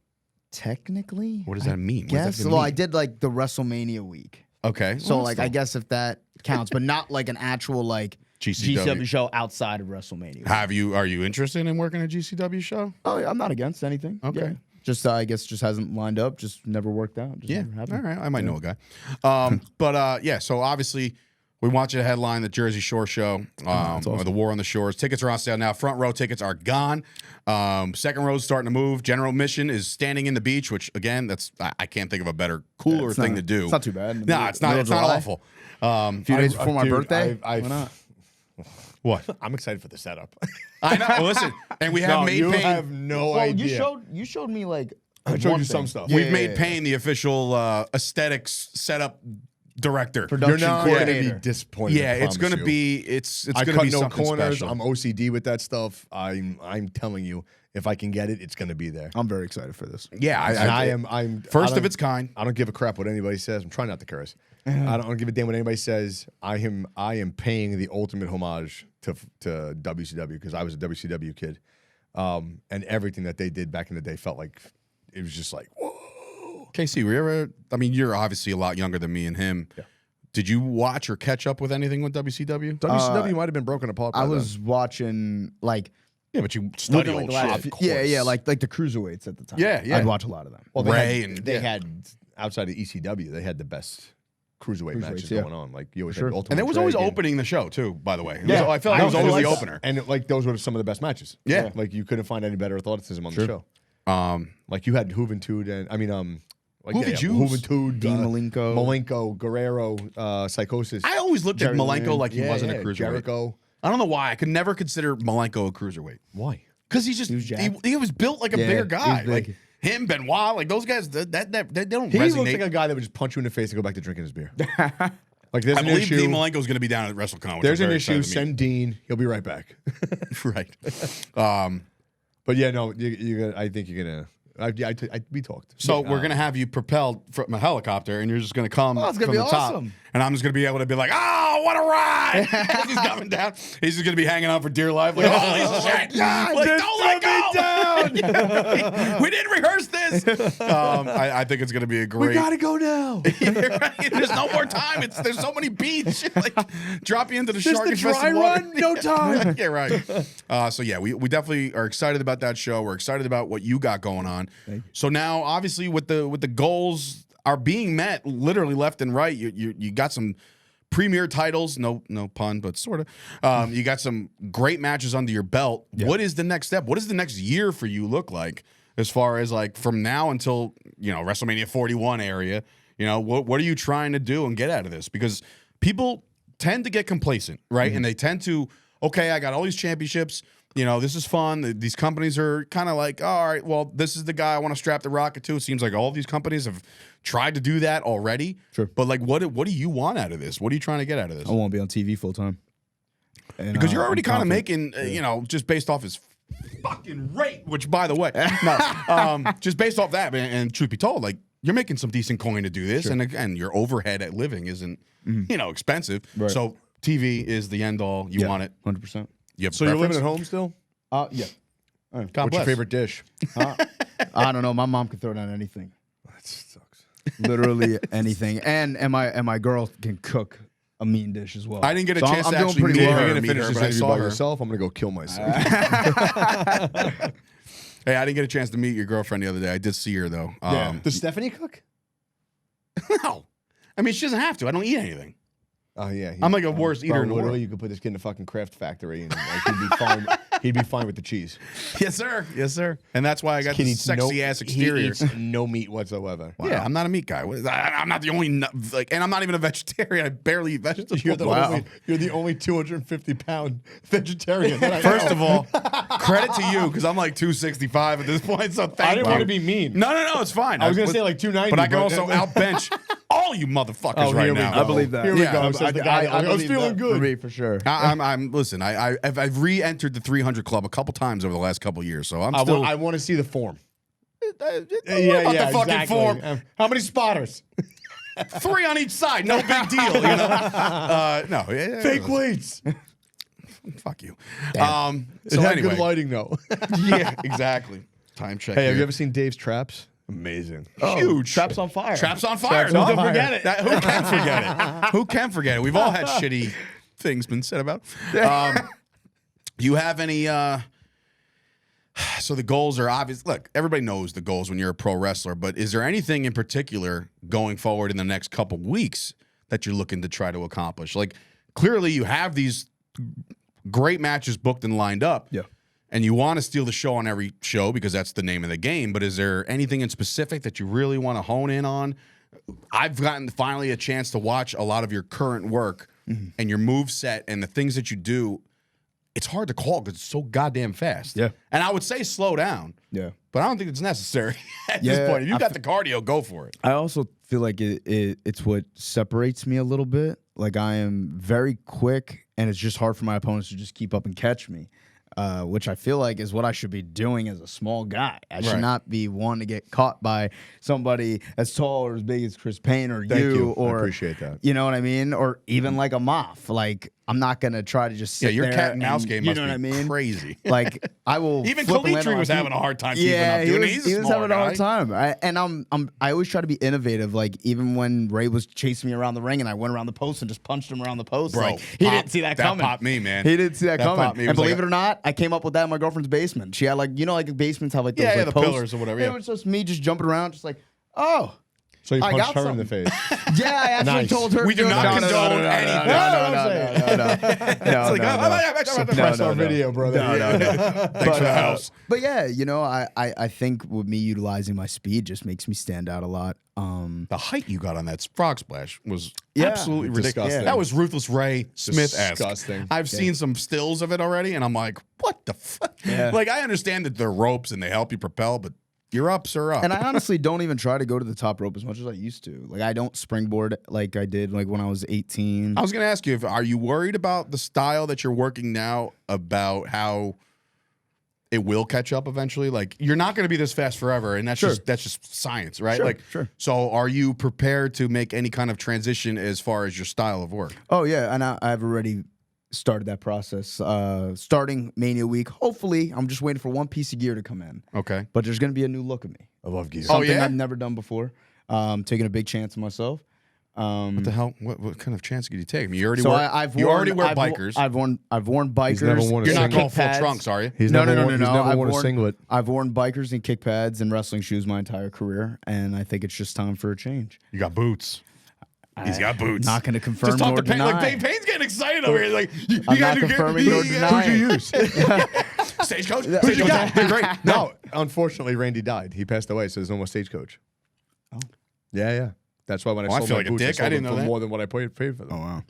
[SPEAKER 3] technically.
[SPEAKER 1] What does that mean? What does
[SPEAKER 3] Guess.
[SPEAKER 1] that
[SPEAKER 3] Well,
[SPEAKER 1] mean?
[SPEAKER 3] I did like the WrestleMania week.
[SPEAKER 1] Okay,
[SPEAKER 3] So
[SPEAKER 1] well,
[SPEAKER 3] like
[SPEAKER 1] still.
[SPEAKER 3] I guess if that counts, but not like an actual like
[SPEAKER 1] GCW.
[SPEAKER 3] show outside of WrestleMania.
[SPEAKER 1] Are you interested in working a GCW show?
[SPEAKER 3] Oh, yeah, I'm not against anything.
[SPEAKER 1] Okay.
[SPEAKER 3] Yeah. Just I guess just hasn't lined up. Just never worked out. Just
[SPEAKER 1] Yeah.
[SPEAKER 3] never
[SPEAKER 1] All
[SPEAKER 3] happened.
[SPEAKER 1] right. I might know a guy. But yeah, so obviously we want you to headline the Jersey Shore show, or the War on the Shores. Tickets are on sale now. Front row tickets are gone. Second row is starting to move. General admission is standing in the beach, which again, I can't think of a better, cooler
[SPEAKER 3] It's
[SPEAKER 1] thing
[SPEAKER 3] not-
[SPEAKER 1] to do.
[SPEAKER 3] It's not too bad.
[SPEAKER 1] No, it's not. It's not awful.
[SPEAKER 3] A few days before my birthday.
[SPEAKER 2] Why
[SPEAKER 3] not?
[SPEAKER 1] What?
[SPEAKER 2] I'm excied for the setup.
[SPEAKER 1] I know. Well, listen, and we have
[SPEAKER 2] No,
[SPEAKER 1] made
[SPEAKER 2] you
[SPEAKER 1] Payne.
[SPEAKER 2] have no
[SPEAKER 3] Well,
[SPEAKER 2] idea.
[SPEAKER 3] you showed me like
[SPEAKER 2] I showed
[SPEAKER 3] one
[SPEAKER 2] you
[SPEAKER 3] thing.
[SPEAKER 2] some stuff.
[SPEAKER 1] We've made Payne the official aesthetics setup director.
[SPEAKER 2] You're
[SPEAKER 3] Production
[SPEAKER 2] not going to
[SPEAKER 3] coordinator.
[SPEAKER 2] be disappointed.
[SPEAKER 1] Yeah,
[SPEAKER 2] I
[SPEAKER 1] it's going to
[SPEAKER 2] promise you.
[SPEAKER 1] be it's
[SPEAKER 2] I
[SPEAKER 1] going to
[SPEAKER 2] cut
[SPEAKER 1] be
[SPEAKER 2] no
[SPEAKER 1] something
[SPEAKER 2] corners.
[SPEAKER 1] special.
[SPEAKER 2] I'm OCD with that stuff. I'm telling you, if I can get it, it's going to be there.
[SPEAKER 3] I'm very excited for this.
[SPEAKER 1] Yeah,
[SPEAKER 2] I'm
[SPEAKER 1] first
[SPEAKER 2] I
[SPEAKER 1] of
[SPEAKER 2] don't-
[SPEAKER 1] its kind.
[SPEAKER 2] I don't give a crap what anybody says. I'm trying not to curse. I don't give a damn what anybody says. I am paying the ultimate homage to WCW because I was a WCW kid, and everything that they did back in the day felt like it was just like whoa.
[SPEAKER 1] KC, were you ever? I mean, you're obviously a lot younger than me and him. Yeah. Did you watch or catch up with anything with WCW?
[SPEAKER 2] WCW might have been broken apart.
[SPEAKER 3] I was watching like
[SPEAKER 1] Yeah, but you study
[SPEAKER 3] looking
[SPEAKER 1] old
[SPEAKER 3] like the last
[SPEAKER 1] shit.
[SPEAKER 3] few- yeah, like the cruiserweights at the time.
[SPEAKER 1] Yeah.
[SPEAKER 3] I'd watch a lot of them.
[SPEAKER 2] Well,
[SPEAKER 1] Ray
[SPEAKER 2] they
[SPEAKER 1] and-
[SPEAKER 2] had outside of ECW, they had the best cruiserweight matches
[SPEAKER 3] yeah.
[SPEAKER 2] going on. Like you always
[SPEAKER 3] Sure.
[SPEAKER 2] had Ultimate
[SPEAKER 1] And there was always
[SPEAKER 2] Dragon.
[SPEAKER 1] opening the show too. By the way,
[SPEAKER 2] Yeah.
[SPEAKER 1] I felt like it was
[SPEAKER 2] I
[SPEAKER 1] always the
[SPEAKER 2] like
[SPEAKER 1] opener.
[SPEAKER 2] And like those were some of the best matches.
[SPEAKER 1] Yeah.
[SPEAKER 2] Like you couldn't find any better athleticism on the show.
[SPEAKER 1] Um,
[SPEAKER 2] Like you had Juventud and like
[SPEAKER 1] Juventud,
[SPEAKER 2] Juventud,
[SPEAKER 3] Dean Malenko.
[SPEAKER 2] Malenko, Guerrero, Psychosis.
[SPEAKER 1] I always looked
[SPEAKER 3] Jerry
[SPEAKER 1] at Malenko
[SPEAKER 3] Lynn.
[SPEAKER 1] like he wasn't a cruiserweight.
[SPEAKER 2] Jericho.
[SPEAKER 1] I don't know why. I could never consider Malenko a cruiserweight
[SPEAKER 2] Why?
[SPEAKER 1] because he's just
[SPEAKER 3] He was jacked.
[SPEAKER 1] he was built like a
[SPEAKER 3] Yeah,
[SPEAKER 1] bigger
[SPEAKER 3] he
[SPEAKER 1] guy.
[SPEAKER 3] was
[SPEAKER 1] Like
[SPEAKER 3] big.
[SPEAKER 1] him, Benoit, like those guys. They don't
[SPEAKER 2] He
[SPEAKER 1] resonate.
[SPEAKER 2] looks like a guy that would just punch you in the face and go back to drinking his beer. Like there's
[SPEAKER 1] I
[SPEAKER 2] an
[SPEAKER 1] believe
[SPEAKER 2] issue.
[SPEAKER 1] Dean Malenko's going to be down at WrestleCon. Which
[SPEAKER 2] There's
[SPEAKER 1] I'm
[SPEAKER 2] an
[SPEAKER 1] very
[SPEAKER 2] issue.
[SPEAKER 1] excited to meet.
[SPEAKER 2] Send Dean. He'll be right back.
[SPEAKER 1] Right.
[SPEAKER 2] But yeah, no, I think you're gonna. We talked.
[SPEAKER 1] So we're gonna have you propelled from a helicopter, and you're just gonna come
[SPEAKER 3] Oh, it's gonna
[SPEAKER 1] from
[SPEAKER 3] be
[SPEAKER 1] the top,
[SPEAKER 3] awesome.
[SPEAKER 1] and I'm just gonna be able to be like, "Oh, what a ride!" As he's coming down. He's just gonna be hanging on for dear life, like, "Holy shit! Like, don't let go! We didn't rehearse this." I think it's gonna be a great.
[SPEAKER 2] We gotta go now.
[SPEAKER 1] Yeah, right? There's no more time. There's so many beats. Like, drop you into the
[SPEAKER 2] Just
[SPEAKER 1] shark
[SPEAKER 2] the
[SPEAKER 1] infested
[SPEAKER 2] dry
[SPEAKER 1] water.
[SPEAKER 2] run, no time.
[SPEAKER 1] Yeah, right. So yeah, we definitely are excited about that show. We're excited about what you got going on. So now, obviously, with the goals are being met, literally left and right. You got some premier titles. No pun, but sort of. You got some great matches under your belt. Yeah. What is the next step? What does the next year for you look like? As far as like from now until WrestleMania 41 area, what are you trying to do and get out of this? Because people tend to get complacent, right? Mm-hmm. And they tend to, okay, I got all these championships. This is fun. These companies are kind of like, all right, well, this is the guy I want to strap the rocket to. It seems like all these companies have tried to do that already.
[SPEAKER 3] Sure.
[SPEAKER 1] But like, what do you want out of this? What are you trying to get out of this?
[SPEAKER 3] I won't be on TV full time.
[SPEAKER 1] Because you're already kind of making, just based off his fucking rate, which by the way, just based off that, and truth be told, like you're making some decent coin to do this. Sure. And again, your overhead at living isn't, expensive. Right. So TV is the end all. You want it.
[SPEAKER 3] 100%.
[SPEAKER 2] So you're living at home still?
[SPEAKER 3] Yeah.
[SPEAKER 2] What's your favorite dish?
[SPEAKER 3] I don't know. My mom can throw down anything.
[SPEAKER 2] That sucks.
[SPEAKER 3] Literally anything. And my girl can cook a mean dish as well.
[SPEAKER 1] I didn't get a chance to
[SPEAKER 3] doing
[SPEAKER 1] actually
[SPEAKER 3] pretty
[SPEAKER 1] meet
[SPEAKER 3] well.
[SPEAKER 1] her.
[SPEAKER 2] You're gonna finish
[SPEAKER 1] her,
[SPEAKER 2] this
[SPEAKER 1] but I
[SPEAKER 2] interview
[SPEAKER 1] saw
[SPEAKER 2] by
[SPEAKER 1] her.
[SPEAKER 2] yourself. I'm gonna go kill myself.
[SPEAKER 1] Hey, I didn't get a chance to meet your girlfriend the other day. I did see her though.
[SPEAKER 2] Does Stephanie cook?
[SPEAKER 1] No, I mean she doesn't have to. I don't eat anything.
[SPEAKER 2] Oh yeah,
[SPEAKER 1] I'm like a worst eater in the world.
[SPEAKER 2] You could put this kid in a fucking craft factory and like he'd be fine. He'd be fine with the cheese.
[SPEAKER 1] Yes, sir. Yes, sir. And that's why I got this sexy ass exterior.
[SPEAKER 2] He eats no meat whatsoever.
[SPEAKER 1] Wow. Yeah, I'm not a meat guy. I'm not the only, and I'm not even a vegetarian. I barely eat vegetables.
[SPEAKER 2] You're the only 250-pound vegetarian that I know.
[SPEAKER 1] First of all, credit to you because I'm like 265 at this point. So thank you.
[SPEAKER 2] I didn't want to be mean.
[SPEAKER 1] No, it's fine.
[SPEAKER 2] I was going to say like 290.
[SPEAKER 1] But I can also outbench all you motherfuckers right now.
[SPEAKER 3] I believe that.
[SPEAKER 2] Here we go. I was feeling good.
[SPEAKER 3] For me, for sure.
[SPEAKER 1] Listen, I've re-entered the 300 club a couple times over the last couple years, so
[SPEAKER 2] I want to see the form.
[SPEAKER 1] The fucking form.
[SPEAKER 2] How many spotters?
[SPEAKER 1] 3 on each side. No big deal, you know? No.
[SPEAKER 2] Fake weights.
[SPEAKER 1] Fuck you.
[SPEAKER 2] So anyway. Good lighting, though.
[SPEAKER 1] Yeah, exactly. Time check.
[SPEAKER 2] Hey, have you ever seen Dave's Traps? Amazing.
[SPEAKER 3] Huge. Traps on fire.
[SPEAKER 1] Traps on fire.
[SPEAKER 2] Traps on fire. Forget it.
[SPEAKER 1] Who can forget it? Who can forget it? We've all had shitty things been said about. You have any... So the goals are obvious. Look, everybody knows the goals when you're a pro wrestler, but is there anything in particular going forward in the next couple weeks that you're looking to try to accomplish? Like, clearly you have these great matches booked and lined up.
[SPEAKER 3] Yeah.
[SPEAKER 1] And you want to steal the show on every show because that's the name of the game. But is there anything in specific that you really want to hone in on? I've gotten finally a chance to watch a lot of your current work and your move set and the things that you do. It's hard to call because it's so goddamn fast.
[SPEAKER 3] Yeah.
[SPEAKER 1] And I would say slow down.
[SPEAKER 3] Yeah.
[SPEAKER 1] But I don't think it's necessary at this point. If you got the cardio, go for it.
[SPEAKER 3] I also feel like it's what separates me a little bit. Like I am very quick, and it's just hard for my opponents to just keep up and catch me. Which I feel like is what I should be doing as a small guy. I should not be one to get caught by somebody as tall or as big as Chris Payne or you. Or,
[SPEAKER 2] I appreciate that.
[SPEAKER 3] You know what I mean? Or even like a Moff. Like, I'm not going to try to just sit
[SPEAKER 1] your
[SPEAKER 3] there
[SPEAKER 1] cat and mouse game must be crazy.
[SPEAKER 3] Like, I will
[SPEAKER 1] Even Kalitri was having a hard time keeping up. Dude.
[SPEAKER 3] He was having a hard time. I always try to be innovative. Like, even when Ray was chasing me around the ring and I went around the post and just punched him around the post.
[SPEAKER 1] Bro,
[SPEAKER 3] like, he didn't see that coming.
[SPEAKER 1] That popped me, man.
[SPEAKER 3] He didn't see that coming. And believe
[SPEAKER 1] like
[SPEAKER 3] it or not, I came up with that in my girlfriend's basement. She had like, you know, like basements have like those like
[SPEAKER 1] the
[SPEAKER 3] posts.
[SPEAKER 1] pillars or whatever.
[SPEAKER 3] It was just me just jumping around, just like, oh.
[SPEAKER 2] So you
[SPEAKER 3] I
[SPEAKER 2] punched
[SPEAKER 3] got
[SPEAKER 2] her in the face.
[SPEAKER 3] Yeah, I actually told her.
[SPEAKER 1] We do not condone anything.
[SPEAKER 2] Press our video, brother.
[SPEAKER 1] Thanks for the house.
[SPEAKER 3] But yeah, you know, I think with me utilizing my speed just makes me stand out a lot.
[SPEAKER 1] The height you got on that frog splash was
[SPEAKER 3] Yeah.
[SPEAKER 1] absolutely ridiculous.
[SPEAKER 2] Disgusting.
[SPEAKER 1] That was Ruthless Ray Smith-esque.
[SPEAKER 2] Disgusting.
[SPEAKER 1] I've seen some stills of it already, and I'm like, what the fuck?
[SPEAKER 3] Yeah.
[SPEAKER 1] Like, I understand that they're ropes and they help you propel, but your ups are up.
[SPEAKER 3] And I honestly don't even try to go to the top rope as much as I used to. Like, I don't springboard like I did like when I was 18.
[SPEAKER 1] I was going to ask you, are you worried about the style that you're working now, about how it will catch up eventually? Like, you're not going to be this fast forever, and that's just science, right?
[SPEAKER 3] Sure.
[SPEAKER 1] So are you prepared to make any kind of transition as far as your style of work?
[SPEAKER 3] Oh, yeah. And I've already started that process. Starting Mania week, hopefully, I'm just waiting for one piece of gear to come in.
[SPEAKER 1] Okay.
[SPEAKER 3] But there's going to be a new look of me.
[SPEAKER 2] I love gear.
[SPEAKER 3] Something I've never done before. Taking a big chance on myself.
[SPEAKER 1] What the hell? What kind of chance could you take? I mean, you already wear bikers.
[SPEAKER 3] I've worn bikers.
[SPEAKER 2] He's never worn a
[SPEAKER 1] You're not
[SPEAKER 2] singlet.
[SPEAKER 1] going full trunks, are you?
[SPEAKER 2] He's
[SPEAKER 3] No.
[SPEAKER 2] never worn a singlet.
[SPEAKER 3] I've worn bikers and kick pads and wrestling shoes my entire career, and I think it's just time for a change.
[SPEAKER 1] You got boots. He's got boots.
[SPEAKER 3] Not going to confirm
[SPEAKER 1] Just talk
[SPEAKER 3] nor
[SPEAKER 1] to Payne.
[SPEAKER 3] deny.
[SPEAKER 1] Like, Payne's getting excited over here. Like,
[SPEAKER 3] I'm not confirming nor denying.
[SPEAKER 2] Who'd you use?
[SPEAKER 1] Stagecoach?
[SPEAKER 2] Who'd you got? They're great. No, unfortunately, Randy died. He passed away, so there's no more Stagecoach. Oh. Yeah. That's why when I sold
[SPEAKER 1] feel
[SPEAKER 2] my
[SPEAKER 1] like a
[SPEAKER 2] boots,
[SPEAKER 1] dick.
[SPEAKER 2] I sold
[SPEAKER 1] I didn't
[SPEAKER 2] them
[SPEAKER 1] know
[SPEAKER 2] for
[SPEAKER 1] that.
[SPEAKER 2] more than what I paid for them.
[SPEAKER 3] Oh, wow.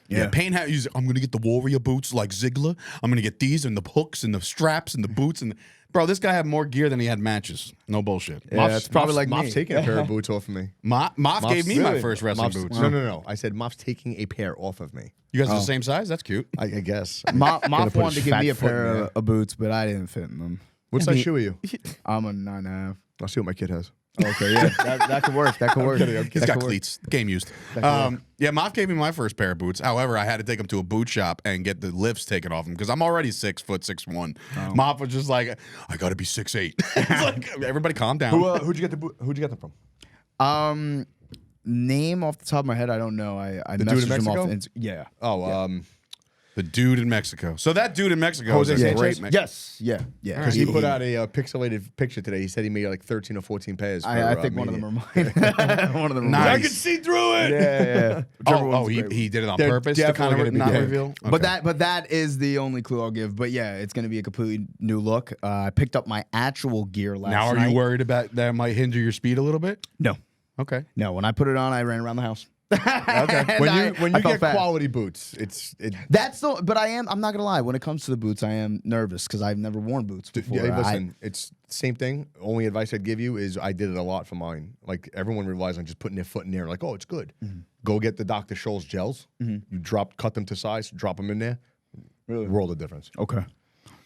[SPEAKER 1] Yeah, Payne had. I'm gonna get the Warrior boots like Ziggler. I'm gonna get these and the hooks and the straps and the boots and bro. This guy had more gear than he had matches. No bullshit.
[SPEAKER 3] Yeah, it's probably like
[SPEAKER 2] Moff's
[SPEAKER 3] me.
[SPEAKER 2] taking a pair of boots off of me.
[SPEAKER 1] Moff gave me my first wrestling boots.
[SPEAKER 2] No. I said Moff's taking a pair off of me.
[SPEAKER 1] You guys are the same size? That's cute.
[SPEAKER 2] I guess.
[SPEAKER 3] Moff wanted to give me a pair
[SPEAKER 2] of
[SPEAKER 3] of boots, but I didn't fit in them.
[SPEAKER 2] What size shoe are you?
[SPEAKER 3] I'm a 9.5.
[SPEAKER 2] I'll see what my kid has.
[SPEAKER 3] Okay, yeah, that could work. That could work.
[SPEAKER 1] He's got cleats. Game used. Yeah, Moff gave me my first pair of boots. However, I had to take him to a boot shop and get the lifts taken off him because I'm already 6 foot 6'1". Moff was just like, I got to be 6'8". It's like, everybody calm down.
[SPEAKER 2] Who'd you get them from?
[SPEAKER 3] Name off the top of my head, I don't know. I
[SPEAKER 2] The dude in
[SPEAKER 3] messaged him
[SPEAKER 2] Mexico?
[SPEAKER 3] off. Yeah.
[SPEAKER 2] Oh,
[SPEAKER 1] The dude in Mexico. So that dude in Mexico is a great man.
[SPEAKER 3] Yes. Yeah.
[SPEAKER 2] Because he put out a pixelated picture today. He said he made like 13 or 14 pairs.
[SPEAKER 3] I think one of them are mine. One of them are
[SPEAKER 1] Nice.
[SPEAKER 3] mine.
[SPEAKER 2] I can see through it.
[SPEAKER 3] Yeah.
[SPEAKER 1] He did it on
[SPEAKER 2] They're
[SPEAKER 1] purpose to kind of not reveal. Okay.
[SPEAKER 3] But that is the only clue I'll give. But yeah, it's going to be a completely new look. I picked up my actual gear last night.
[SPEAKER 1] Now, are you worried about that might hinder your speed a little bit?
[SPEAKER 3] No.
[SPEAKER 1] Okay.
[SPEAKER 3] No, when I put it on, I ran around the house.
[SPEAKER 2] Okay. When you get quality boots,
[SPEAKER 3] that's the. But I'm not gonna lie. When it comes to the boots, I am nervous because I've never worn boots before.
[SPEAKER 2] Yeah, listen, it's the same thing. Only advice I'd give you is I did it a lot for mine. Like everyone relies on just putting their foot in there, like, oh, it's good. Go get the Dr. Scholl's gels. You cut them to size, drop them in there. Really, world of difference.
[SPEAKER 3] Okay.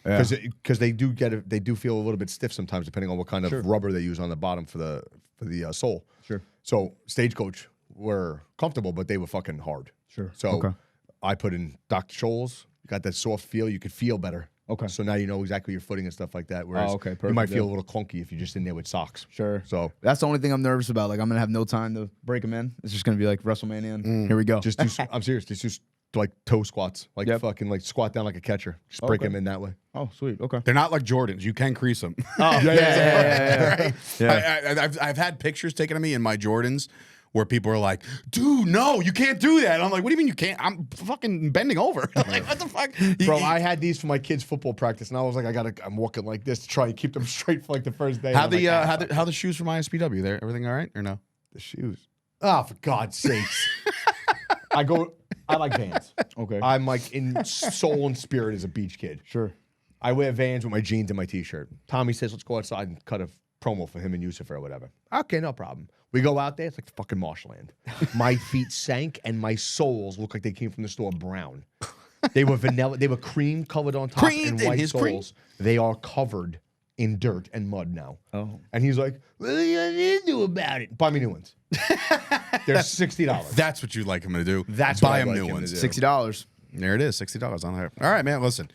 [SPEAKER 2] Because they do feel a little bit stiff sometimes, depending on what kind of rubber they use on the bottom for the sole.
[SPEAKER 3] Sure.
[SPEAKER 2] So Stagecoach were comfortable, but they were fucking hard.
[SPEAKER 3] Sure.
[SPEAKER 2] So I put in Dr. Scholl's. You got that soft feel. You could feel better.
[SPEAKER 3] Okay.
[SPEAKER 2] So now you know exactly your footing and stuff like that. Whereas
[SPEAKER 3] perfect,
[SPEAKER 2] you might feel a little clunky if you're just in there with socks.
[SPEAKER 3] Sure.
[SPEAKER 2] So
[SPEAKER 3] that's the only thing I'm nervous about. Like I'm gonna have no time to break them in. It's just gonna be like WrestleMania. And here we go.
[SPEAKER 2] just do. I'm serious. Just do like toe squats, like fucking like squat down like a catcher. Just break them in that way.
[SPEAKER 3] Oh, sweet. Okay.
[SPEAKER 1] They're not like Jordans. You can crease them.
[SPEAKER 3] Oh, yeah.
[SPEAKER 1] Right? I've had pictures taken of me in my Jordans where people are like, dude, no, you can't do that. I'm like, what do you mean you can't? I'm fucking bending over. Like, what the fuck?
[SPEAKER 2] Bro, I had these for my kids' football practice, and I was like, I'm walking like this to try and keep them straight for like the first day.
[SPEAKER 1] How the shoes from ISPW? There, everything all right or no?
[SPEAKER 2] The shoes. Oh, for God's sakes. I like Vans.
[SPEAKER 3] Okay.
[SPEAKER 2] I'm like in soul and spirit as a beach kid.
[SPEAKER 3] Sure.
[SPEAKER 2] I wear Vans with my jeans and my t-shirt. Tommy says, let's go outside and cut a promo for him and Yusuf or whatever. Okay, no problem. We go out there, it's like fucking marshland. My feet sank and my soles look like they came from the store brown. They were vanilla, they were cream colored on top and white soles. They are covered in dirt and mud now.
[SPEAKER 3] Oh.
[SPEAKER 2] And he's like, what are you gonna do about it? Buy me new ones. They're $60.
[SPEAKER 1] That's what you'd like him to do.
[SPEAKER 2] That's
[SPEAKER 1] buy
[SPEAKER 2] him
[SPEAKER 1] new ones.
[SPEAKER 3] $60.
[SPEAKER 1] There it is, $60 on there. All right, man. Listen,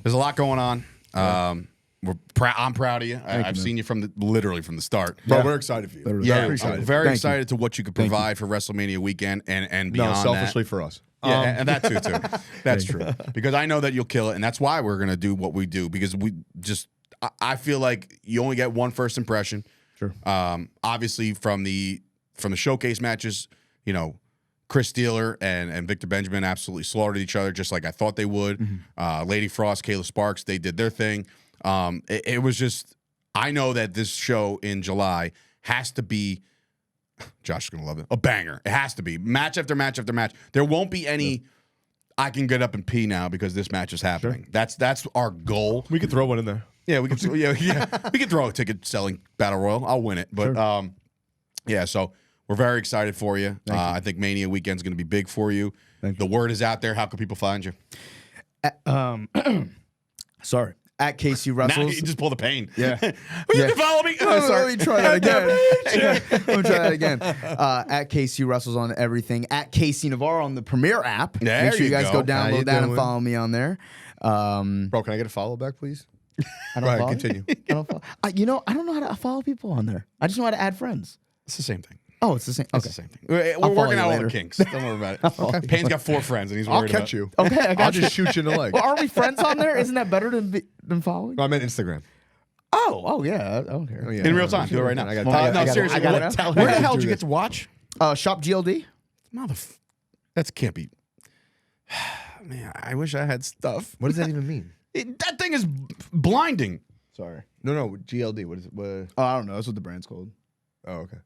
[SPEAKER 1] there's a lot going on. I'm proud of you. I've seen you literally from the start.
[SPEAKER 2] Bro, we're excited for you.
[SPEAKER 1] I'm very excited to what you could provide for WrestleMania weekend and beyond.
[SPEAKER 2] No, selfishly for us.
[SPEAKER 1] Yeah, and that too. That's true. Because I know that you'll kill it, and that's why we're gonna do what we do. Because I feel like you only get one first impression.
[SPEAKER 3] Sure.
[SPEAKER 1] Obviously from the showcase matches, you know, Chris Steeler and Victor Benjamin absolutely slaughtered each other, just like I thought they would. Lady Frost, Kayla Sparks, they did their thing. It was just, I know that this show in July has to be, Josh is going to love it, a banger. It has to be. Match after match after match. There won't be any, I can get up and pee now because this match is happening. Sure. That's our goal.
[SPEAKER 2] We could throw one in there.
[SPEAKER 1] Yeah, we could we could throw a ticket selling battle royal. I'll win it. But yeah, so we're very excited for you. I think Mania weekend's going to be big for you. The word is out there. How can people find you?
[SPEAKER 3] Sorry. At Casey Russell's.
[SPEAKER 1] Now you just pull the pain.
[SPEAKER 3] Yeah.
[SPEAKER 1] You can follow me.
[SPEAKER 3] Let me try that again. Let me try that again. At Casey Russell's on everything. At Casey Navarro on the Premier app.
[SPEAKER 1] There
[SPEAKER 3] Make sure you guys go
[SPEAKER 2] How
[SPEAKER 3] download
[SPEAKER 2] you
[SPEAKER 3] that and
[SPEAKER 2] doing?
[SPEAKER 3] follow me on there.
[SPEAKER 2] Bro, can I get a follow back, please?
[SPEAKER 3] I don't follow
[SPEAKER 2] continue.
[SPEAKER 3] I don't follow. I don't know how to follow people on there. I just know how to add friends.
[SPEAKER 1] It's the same thing.
[SPEAKER 3] Oh, it's the same.
[SPEAKER 1] It's
[SPEAKER 3] Okay.
[SPEAKER 1] the same thing. We're
[SPEAKER 3] follow
[SPEAKER 1] working
[SPEAKER 3] you
[SPEAKER 1] out all
[SPEAKER 3] later.
[SPEAKER 1] the kinks. Don't worry about it. Okay. Payne's got 4 friends, and he's worried
[SPEAKER 2] I'll catch you.
[SPEAKER 3] Okay, I got
[SPEAKER 2] I'll just shoot you in the leg.
[SPEAKER 3] Well, aren't we friends on there? Isn't that better than following?
[SPEAKER 2] No, I meant Instagram.
[SPEAKER 3] Oh yeah. I don't care.
[SPEAKER 2] Oh, yeah.
[SPEAKER 1] In real time. Do it right now.
[SPEAKER 2] I
[SPEAKER 1] Seriously.
[SPEAKER 3] gotta
[SPEAKER 1] Where the hell
[SPEAKER 2] do
[SPEAKER 1] did you
[SPEAKER 2] this.
[SPEAKER 1] get to watch?
[SPEAKER 3] Shop GLD.
[SPEAKER 1] That can't be. Man, I wish I had stuff.
[SPEAKER 2] What does that even mean?
[SPEAKER 1] That thing is blinding.
[SPEAKER 3] Sorry.
[SPEAKER 2] No, GLD. What is it?
[SPEAKER 3] Oh, I don't know. That's what the brand's called.
[SPEAKER 2] Oh, okay.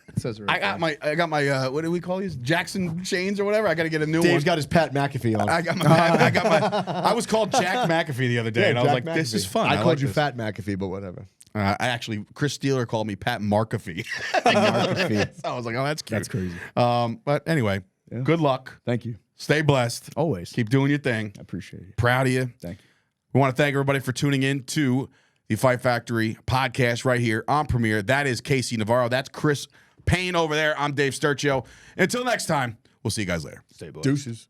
[SPEAKER 3] It says it right
[SPEAKER 1] I got my what do we call these? Jackson chains or whatever. I got to get a new one.
[SPEAKER 2] Dave's got his Pat McAfee on.
[SPEAKER 1] I was called Jack McAfee the other day, and I was
[SPEAKER 2] Jack
[SPEAKER 1] like, this
[SPEAKER 2] McAfee.
[SPEAKER 1] is fun.
[SPEAKER 2] I called
[SPEAKER 1] like
[SPEAKER 2] you
[SPEAKER 1] this.
[SPEAKER 2] Fat McAfee, but whatever.
[SPEAKER 1] Chris Steeler called me Pat McAfee. So I was like, oh, that's cute.
[SPEAKER 3] That's crazy.
[SPEAKER 1] But anyway, good luck.
[SPEAKER 3] Thank you.
[SPEAKER 1] Stay blessed.
[SPEAKER 3] Always.
[SPEAKER 1] Keep doing your thing.
[SPEAKER 3] I appreciate it.
[SPEAKER 1] Proud of you.
[SPEAKER 3] Thank you.
[SPEAKER 1] We want to thank everybody for tuning in to the Fight Factory podcast right here on Premiere. That is Casey Navarro. That's Chris Payne over there. I'm Dave Sturchio. Until next time, we'll see you guys later.
[SPEAKER 3] Stay blessed.
[SPEAKER 2] Deuces.